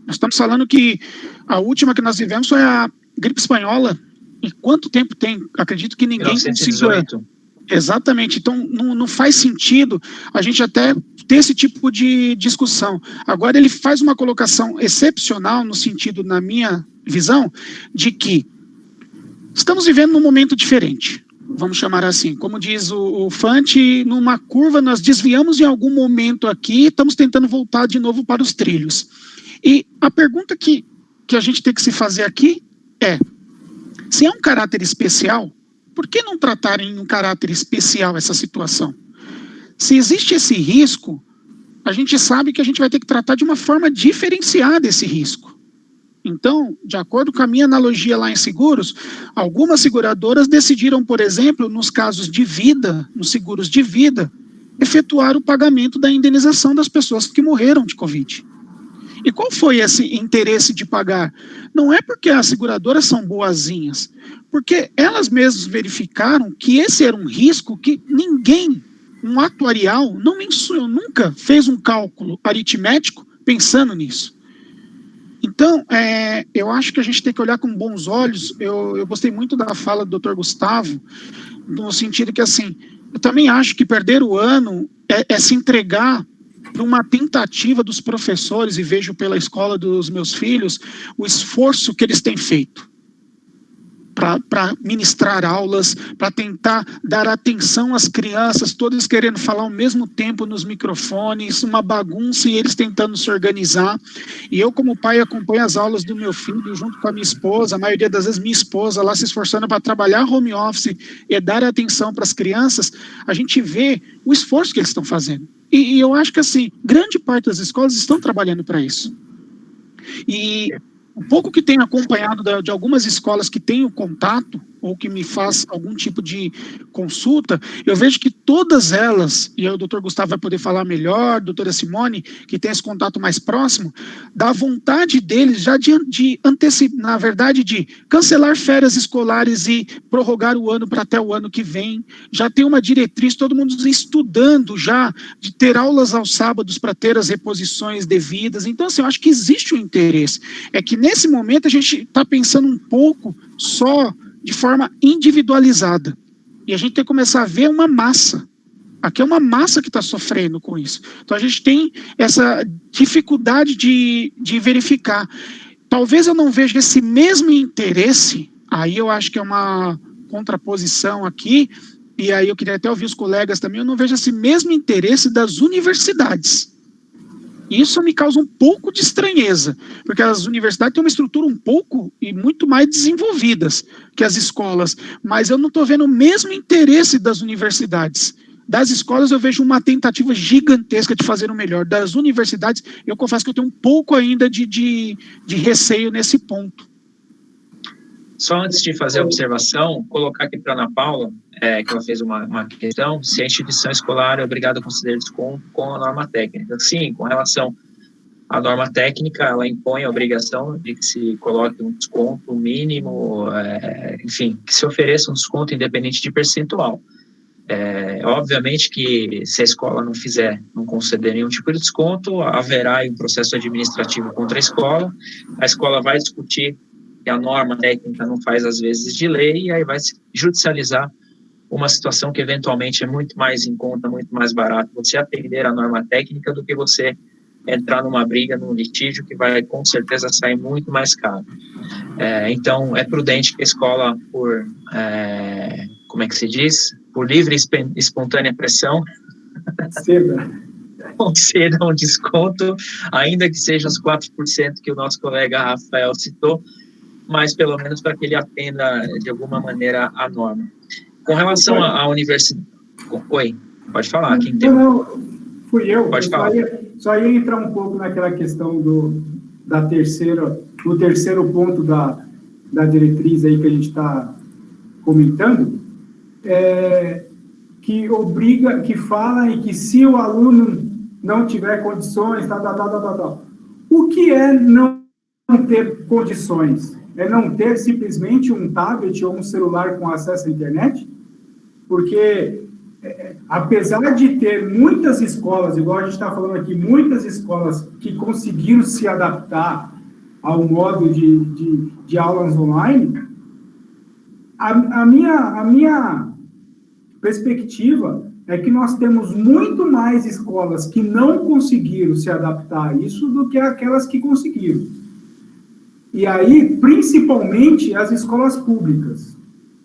Nós estamos falando que a última que nós vivemos foi a gripe espanhola. E quanto tempo tem? Acredito que ninguém 1918. consiga... Exatamente. Então, não faz sentido a gente até ter esse tipo de discussão. Agora, ele faz uma colocação excepcional no sentido, na minha visão, de que estamos vivendo num momento diferente. Vamos chamar assim. Como diz o Fante, numa curva nós desviamos em algum momento aqui, estamos tentando voltar de novo para os trilhos. E a pergunta que a gente tem que se fazer aqui é, se é um caráter especial, por que não tratarem em um caráter especial essa situação? Se existe esse risco, a gente sabe que a gente vai ter que tratar de uma forma diferenciada esse risco. Então, de acordo com a minha analogia lá em seguros, algumas seguradoras decidiram, por exemplo, nos casos de vida, nos seguros de vida, efetuar o pagamento da indenização das pessoas que morreram de Covid. E qual foi esse interesse de pagar? Não é porque as seguradoras são boazinhas, porque elas mesmas verificaram que esse era um risco que ninguém, um atuarial, nunca fez um cálculo aritmético pensando nisso. Então, eu acho que a gente tem que olhar com bons olhos. Eu gostei muito da fala do Dr. Gustavo, no sentido que, assim, eu também acho que perder o ano é se entregar para uma tentativa dos professores, e vejo pela escola dos meus filhos, o esforço que eles têm feito para ministrar aulas, para tentar dar atenção às crianças, todos querendo falar ao mesmo tempo nos microfones, uma bagunça, e eles tentando se organizar. E eu, como pai, acompanho as aulas do meu filho junto com a minha esposa, a maioria das vezes minha esposa lá se esforçando para trabalhar home office e dar atenção para as crianças. A gente vê o esforço que eles estão fazendo. E eu acho que, assim, grande parte das escolas estão trabalhando para isso. E o pouco que tenho acompanhado de algumas escolas que tenho contato, ou que me faz algum tipo de consulta, eu vejo que todas elas, e aí o doutor Gustavo vai poder falar melhor, a doutora Simone, que tem esse contato mais próximo, da vontade deles já de antecipar, na verdade, de cancelar férias escolares e prorrogar o ano para até o ano que vem. Já tem uma diretriz, todo mundo estudando já, de ter aulas aos sábados para ter as reposições devidas. Então, assim, eu acho que existe um interesse. É que nesse momento a gente está pensando um pouco só de forma individualizada. E a gente tem que começar a ver uma massa. Aqui é uma massa que está sofrendo com isso. Então a gente tem essa dificuldade de verificar. Talvez eu não veja esse mesmo interesse, aí eu acho que é uma contraposição aqui, e aí eu queria até ouvir os colegas também, eu não vejo esse mesmo interesse das universidades. Isso me causa um pouco de estranheza, porque as universidades têm uma estrutura um pouco e muito mais desenvolvidas que as escolas, mas eu não estou vendo o mesmo interesse das universidades. Das escolas eu vejo uma tentativa gigantesca de fazer o melhor. Das universidades, eu confesso que eu tenho um pouco ainda de receio nesse ponto. Só antes de fazer a observação, colocar aqui para a Ana Paula, que ela fez uma questão, se a instituição escolar é obrigada a conceder desconto com a norma técnica. Sim, com relação à norma técnica, ela impõe a obrigação de que se coloque um desconto mínimo, enfim, que se ofereça um desconto independente de percentual. Obviamente que se a escola não conceder nenhum tipo de desconto, haverá um processo administrativo contra a escola vai discutir que a norma técnica não faz às vezes de lei, e aí vai se judicializar uma situação que eventualmente é muito mais em conta, muito mais barato você atender a norma técnica do que você entrar numa briga, num litígio que vai com certeza sair muito mais caro. Então é prudente que a escola, por como é que se diz? Por livre e espontânea pressão, conceda um desconto, ainda que seja os 4% que o nosso colega Rafael citou, mas pelo menos para que ele atenda de alguma maneira a norma. Com relação à universidade... Oi, pode falar. Quem tem... Não, fui eu. Pode falar. Só ia entrar um pouco naquela questão do terceiro ponto da diretriz aí que a gente está comentando, que fala em que se o aluno não tiver condições, tal. O que é não ter condições? É não ter simplesmente um tablet ou um celular com acesso à internet? Porque, apesar de ter muitas escolas, igual a gente está falando aqui, muitas escolas que conseguiram se adaptar ao modo de aulas online, a minha perspectiva é que nós temos muito mais escolas que não conseguiram se adaptar a isso do que aquelas que conseguiram. E aí, principalmente, as escolas públicas.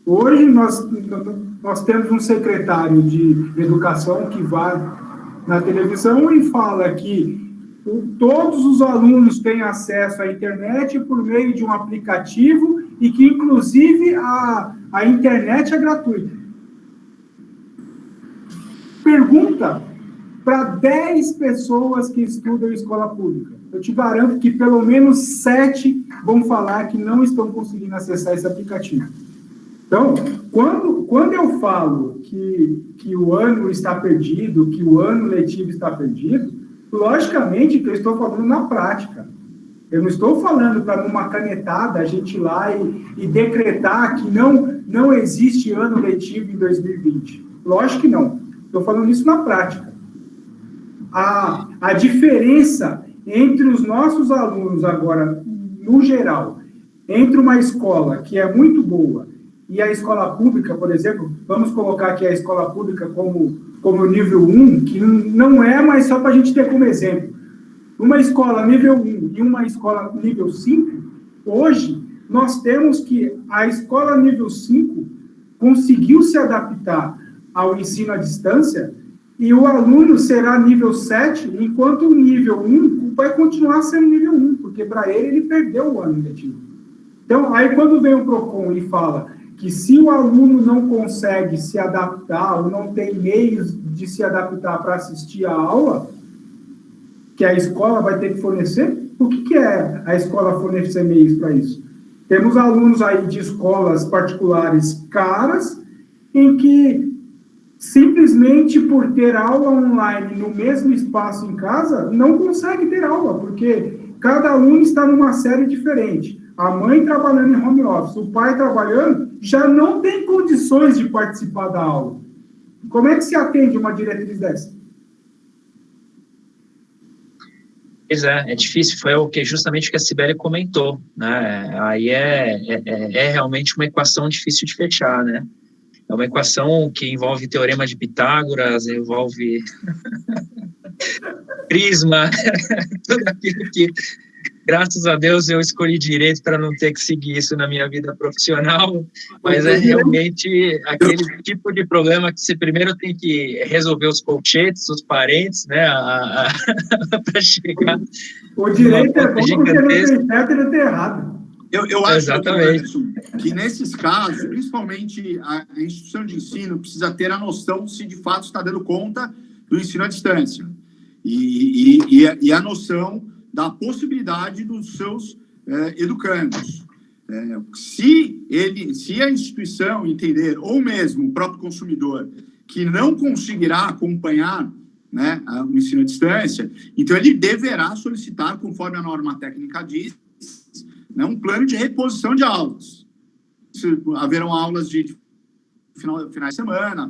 Hoje, nós temos um secretário de educação que vai na televisão e fala que todos os alunos têm acesso à internet por meio de um aplicativo e que, inclusive, a internet é gratuita. Pergunta para 10 pessoas que estudam em escola pública. Eu te garanto que pelo menos 7 vão falar que não estão conseguindo acessar esse aplicativo. Então, quando eu falo que o ano está perdido, que o ano letivo está perdido, logicamente que eu estou falando na prática. Eu não estou falando para numa canetada a gente ir lá e decretar que não existe ano letivo em 2020. Lógico que não. Estou falando isso na prática. A diferença entre os nossos alunos agora, no geral, entre uma escola que é muito boa e a escola pública, por exemplo, vamos colocar aqui a escola pública como nível 1, que não é, mas só para a gente ter como exemplo. Uma escola nível 1 e uma escola nível 5, hoje, nós temos que a escola nível 5 conseguiu se adaptar ao ensino à distância e o aluno será nível 7, enquanto o nível 1 vai continuar sendo nível 1, porque para ele perdeu o ano letivo. Então, aí quando vem o PROCON e fala que se o aluno não consegue se adaptar ou não tem meios de se adaptar para assistir a aula, que a escola vai ter que fornecer, o que é a escola fornecer meios para isso? Temos alunos aí de escolas particulares caras, em que simplesmente por ter aula online no mesmo espaço em casa, não consegue ter aula, porque cada aluno está numa série diferente. A mãe trabalhando em home office, o pai trabalhando, já não tem condições de participar da aula. Como é que se atende uma diretriz dessa? Pois é difícil, foi justamente o que a Cibele comentou, né? Aí é realmente uma equação difícil de fechar, né? É uma equação que envolve teorema de Pitágoras, envolve prisma, tudo aquilo que, graças a Deus, eu escolhi direito para não ter que seguir isso na minha vida profissional, mas é realmente aquele tipo de problema que você primeiro tem que resolver os colchetes, os parentes, né, para chegar... O direito é bom porque não tem certo e não tem errado. Eu acho Exatamente. Que nesses casos, principalmente a instituição de ensino precisa ter a noção se de fato está dando conta do ensino à distância e a noção da possibilidade dos seus educandos. Se a instituição entender, ou mesmo o próprio consumidor, que não conseguirá acompanhar, né, o ensino à distância, então ele deverá solicitar, conforme a norma técnica diz, né, um plano de reposição de aulas. Haverão aulas de finais de semana,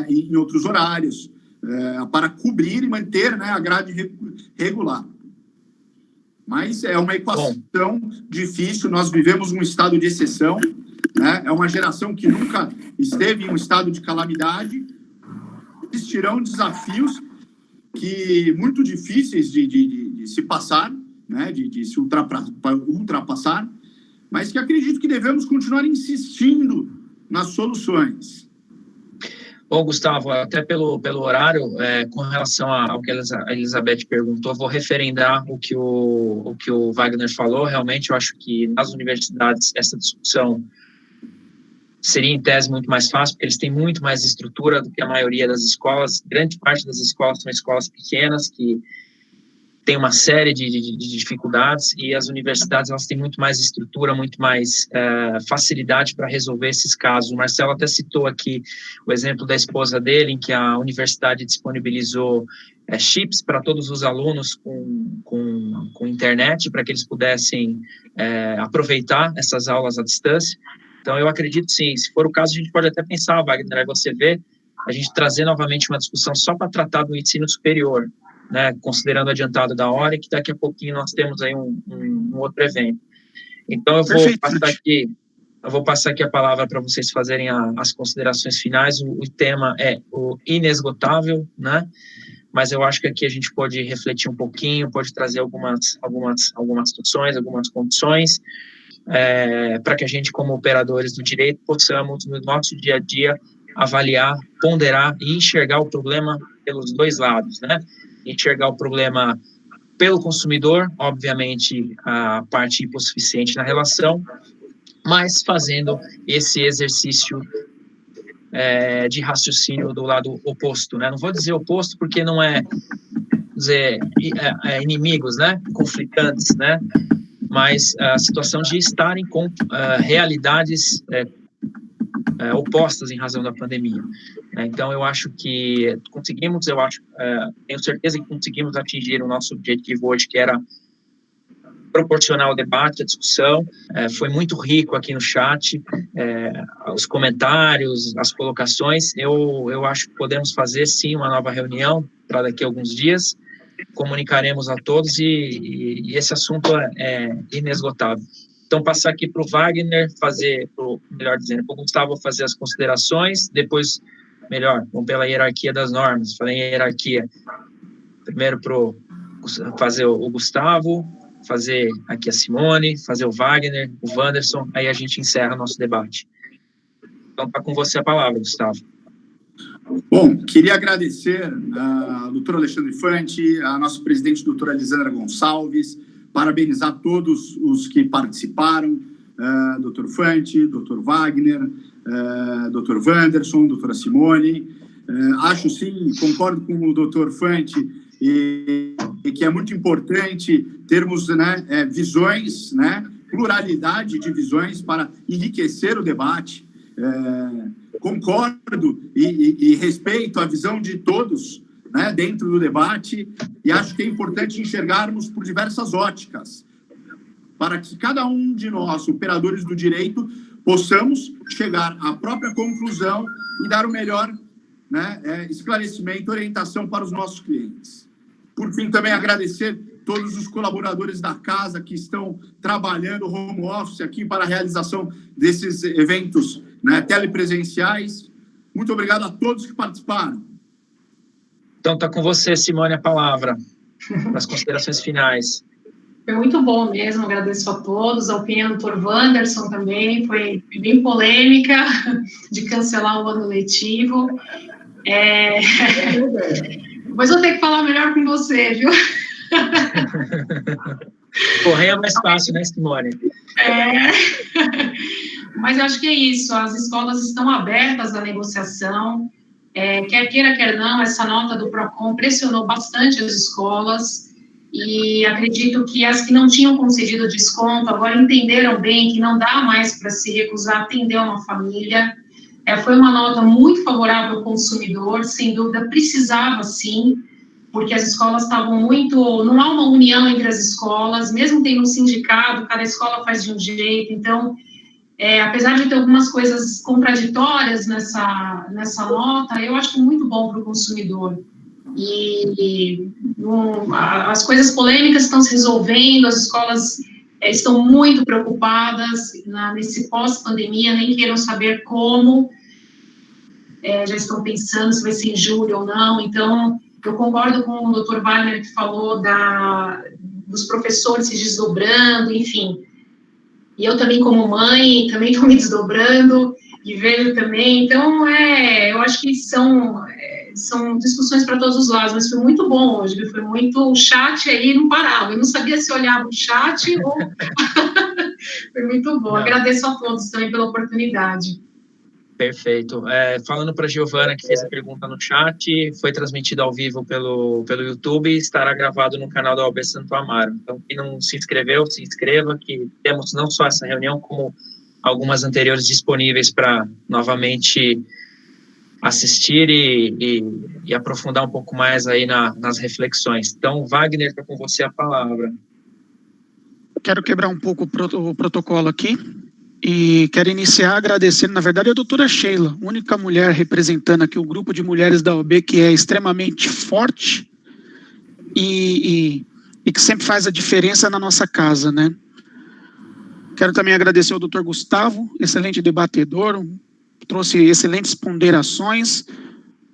em outros horários, para cobrir e manter, né, a grade regular. Mas é uma equação difícil, nós vivemos um estado de exceção, né, é uma geração que nunca esteve em um estado de calamidade, existirão desafios muito difíceis de se passar, né, de se ultrapassar, mas que acredito que devemos continuar insistindo nas soluções. Bom, Gustavo, até pelo horário, com relação ao que a Elizabeth perguntou, vou referendar o que o Wagner falou. Realmente, eu acho que nas universidades essa discussão seria, em tese, muito mais fácil, porque eles têm muito mais estrutura do que a maioria das escolas. Grande parte das escolas são escolas pequenas, que tem uma série de dificuldades, e as universidades elas têm muito mais estrutura, muito mais facilidade para resolver esses casos. O Marcelo até citou aqui o exemplo da esposa dele, em que a universidade disponibilizou chips para todos os alunos com internet, para que eles pudessem aproveitar essas aulas à distância. Então, eu acredito, sim, se for o caso, a gente pode até pensar, Wagner, aí você vê, a gente trazer novamente uma discussão só para tratar do ensino superior, né, considerando o adiantado da hora, e que daqui a pouquinho nós temos aí um outro evento. Então, eu vou passar aqui a palavra para vocês fazerem as considerações finais. O tema é o inesgotável, né, mas eu acho que aqui a gente pode refletir um pouquinho, pode trazer algumas situações, algumas condições, para que a gente, como operadores do direito, possamos, no nosso dia a dia, avaliar, ponderar e enxergar o problema pelos dois lados, né? Enxergar o problema pelo consumidor, obviamente, a parte hipossuficiente na relação, mas fazendo esse exercício de raciocínio do lado oposto, né? Não vou dizer oposto porque não é dizer inimigos, né? Conflitantes, né? Mas a situação de estarem com realidades opostas em razão da pandemia. Então, eu acho que conseguimos, tenho certeza que conseguimos atingir o nosso objetivo hoje, que era proporcionar o debate, a discussão. Foi muito rico aqui no chat, os comentários, as colocações. Eu acho que podemos fazer, sim, uma nova reunião para daqui a alguns dias. Comunicaremos a todos e esse assunto é inesgotável. Então, passar aqui para o Wagner fazer, melhor dizendo, para o Gustavo fazer as considerações, depois, vamos pela hierarquia das normas. Falei em hierarquia. Primeiro fazer o Gustavo, fazer aqui a Simone, fazer o Wagner, o Wanderson, aí a gente encerra nosso debate. Então, está com você a palavra, Gustavo. Bom, queria agradecer ao doutor Alexandre Fanti, a nossa presidente, doutora Lisandra Gonçalves, parabenizar todos os que participaram, doutor Fanti, doutor Wagner, doutor Wanderson, doutora Simone. Acho, sim, concordo com o doutor Fanti, e que é muito importante termos, né, visões, né, pluralidade de visões para enriquecer o debate. Concordo e respeito a visão de todos, né, dentro do debate, e acho que é importante enxergarmos por diversas óticas, para que cada um de nós, operadores do direito, possamos chegar à própria conclusão e dar o melhor, né, esclarecimento e orientação para os nossos clientes. Por fim, também agradecer todos os colaboradores da casa que estão trabalhando home office aqui para a realização desses eventos, né, telepresenciais. Muito obrigado a todos que participaram. Então, está com você, Simone, a palavra, para as considerações finais. Foi muito bom mesmo, agradeço a todos, a opinião do Dr. Wanderson também, foi bem polêmica, de cancelar o ano letivo. Depois eu vou ter que falar melhor com você, viu? Correio é mais fácil, né, Simone? Mas eu acho que é isso, as escolas estão abertas à negociação, quer queira, quer não, essa nota do PROCON pressionou bastante as escolas, e acredito que as que não tinham concedido desconto agora entenderam bem que não dá mais para se recusar a atender uma família. Foi uma nota muito favorável ao consumidor, sem dúvida precisava sim, porque as escolas estavam muito, não há uma união entre as escolas, mesmo tendo um sindicato, cada escola faz de um jeito, então, apesar de ter algumas coisas contraditórias nessa nota, eu acho muito bom para o consumidor. As coisas polêmicas estão se resolvendo, as escolas estão muito preocupadas nesse pós-pandemia, nem queiram saber como, já estão pensando se vai ser em julho ou não. Então, eu concordo com o Dr. Wagner, que falou dos professores se desdobrando, enfim. E eu também, como mãe, também estou me desdobrando, e vejo também. Então, eu acho que são discussões para todos os lados, mas foi muito bom hoje, foi muito, o chat aí não parava, eu não sabia se olhava o chat ou... Foi muito bom, agradeço a todos também pela oportunidade. Perfeito. Falando para a Giovana, que fez a pergunta no chat, foi transmitido ao vivo pelo YouTube e estará gravado no canal da OAB Santo Amaro. Então, quem não se inscreveu, se inscreva, que temos não só essa reunião, como algumas anteriores disponíveis para novamente assistir e aprofundar um pouco mais aí nas reflexões. Então, Wagner, está com você a palavra. Quero quebrar um pouco o protocolo aqui e quero iniciar agradecendo, na verdade, a doutora Sheila, única mulher representando aqui o grupo de mulheres da OAB, que é extremamente forte e que sempre faz a diferença na nossa casa, né? Quero também agradecer ao doutor Gustavo, excelente debatedor, trouxe excelentes ponderações,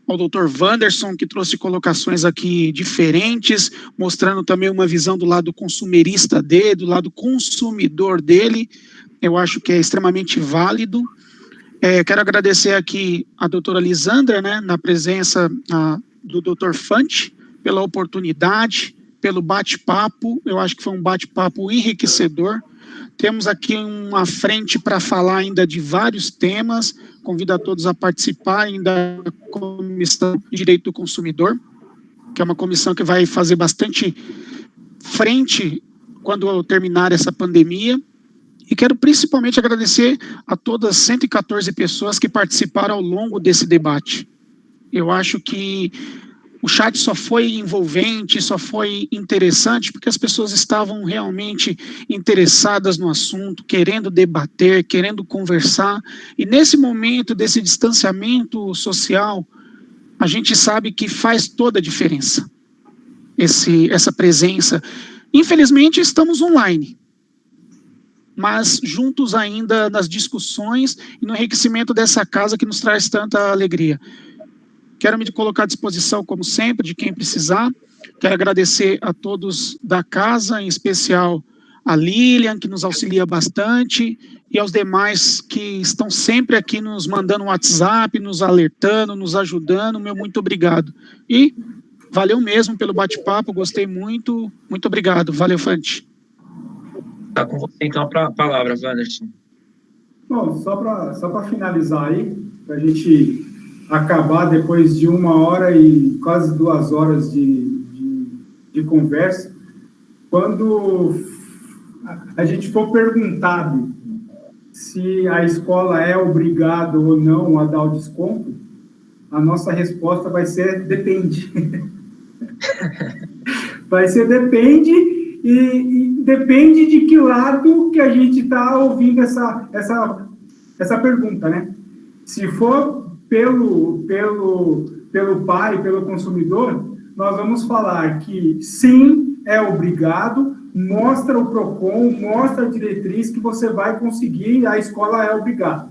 ao doutor Wanderson, que trouxe colocações aqui diferentes, mostrando também uma visão do lado consumerista dele, do lado consumidor dele. Eu acho que é extremamente válido. Quero agradecer aqui a doutora Lisandra, né, na presença do doutor Fanti, pela oportunidade, pelo bate-papo. Eu acho que foi um bate-papo enriquecedor. Temos aqui uma frente para falar ainda de vários temas. Convido a todos a participar ainda da Comissão de Direito do Consumidor, que é uma comissão que vai fazer bastante frente quando terminar essa pandemia. E quero principalmente agradecer a todas as 114 pessoas que participaram ao longo desse debate. Eu acho que o chat só foi envolvente, só foi interessante, porque as pessoas estavam realmente interessadas no assunto, querendo debater, querendo conversar. E nesse momento desse distanciamento social, a gente sabe que faz toda a diferença, essa presença. Infelizmente, estamos online, mas juntos ainda nas discussões e no enriquecimento dessa casa que nos traz tanta alegria. Quero me colocar à disposição, como sempre, de quem precisar. Quero agradecer a todos da casa, em especial a Lilian, que nos auxilia bastante, e aos demais que estão sempre aqui nos mandando um WhatsApp, nos alertando, nos ajudando. Meu muito obrigado. E valeu mesmo pelo bate-papo, gostei muito. Muito obrigado. Valeu, Fante. Está com você, então, a palavra, Wanderson. Bom, só para finalizar aí, para a gente acabar depois de 1 hora e quase 2 horas de conversa, quando a gente for perguntado se a escola é obrigada ou não a dar o desconto, a nossa resposta vai ser depende. Vai ser depende, e depende de que lado que a gente está ouvindo essa pergunta, né? Se for pelo pai, pelo consumidor, nós vamos falar que sim, é obrigado, mostra o PROCON, mostra a diretriz que você vai conseguir, a escola é obrigada.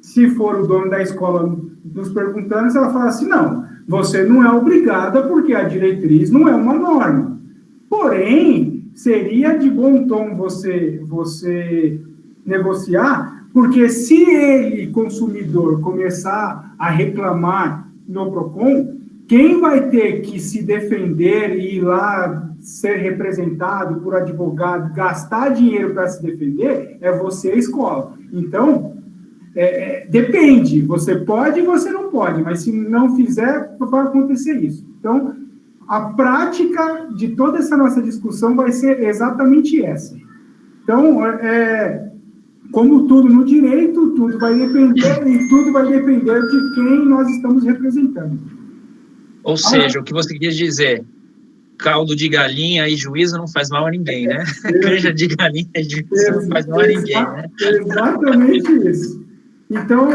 Se for o dono da escola nos perguntando, ela fala assim, não, você não é obrigada porque a diretriz não é uma norma. Porém, seria de bom tom você negociar, porque se ele, consumidor, começar a reclamar no PROCON, quem vai ter que se defender e ir lá ser representado por advogado, gastar dinheiro para se defender, é você, a escola. Então, depende. Você pode e você não pode, mas se não fizer, vai acontecer isso. Então, a prática de toda essa nossa discussão vai ser exatamente essa. Então, como tudo no direito, tudo vai depender, e tudo vai depender de quem nós estamos representando. Ou seja, o que você quis dizer, caldo de galinha e juízo não faz mal a ninguém, né? Canja de galinha e juízo não faz mal a ninguém, né? Exatamente isso. Então,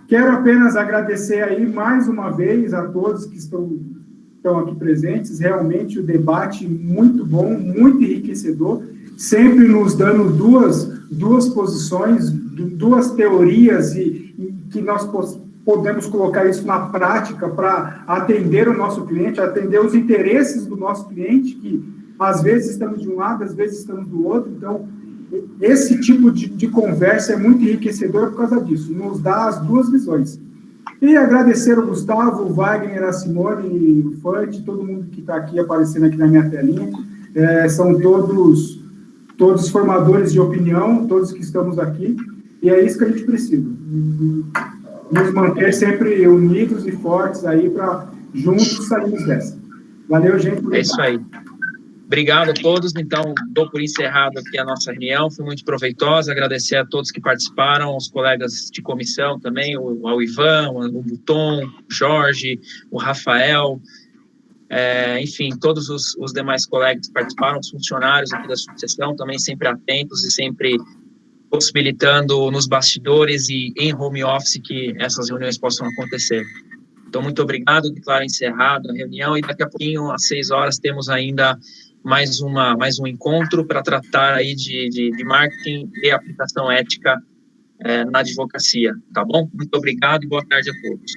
quero apenas agradecer aí mais uma vez a todos que estão aqui presentes. Realmente o debate muito bom, muito enriquecedor, sempre nos dando duas posições, duas teorias e que nós podemos colocar isso na prática para atender o nosso cliente, atender os interesses do nosso cliente, que às vezes estamos de um lado, às vezes estamos do outro. Então, esse tipo de conversa é muito enriquecedor por causa disso, nos dá as duas visões. E agradecer ao Gustavo, o Wagner, a Simone, o Fante, todo mundo que está aqui aparecendo aqui na minha telinha. São todos formadores de opinião, todos que estamos aqui, e é isso que a gente precisa. Nos manter sempre unidos e fortes aí para juntos sairmos dessa. Valeu, gente. É isso aí. Obrigado a todos. Então, dou por encerrado aqui a nossa reunião, foi muito proveitosa. Agradecer a todos que participaram, aos colegas de comissão também, ao Ivan, o Buton, o Jorge, o Rafael, enfim, todos os demais colegas que participaram, os funcionários aqui da subseção, também sempre atentos e sempre possibilitando nos bastidores e em home office que essas reuniões possam acontecer. Então, muito obrigado, declaro encerrado a reunião, e daqui a pouquinho, às 6 horas, temos ainda mais um encontro para tratar aí de marketing e aplicação ética na advocacia, tá bom? Muito obrigado e boa tarde a todos.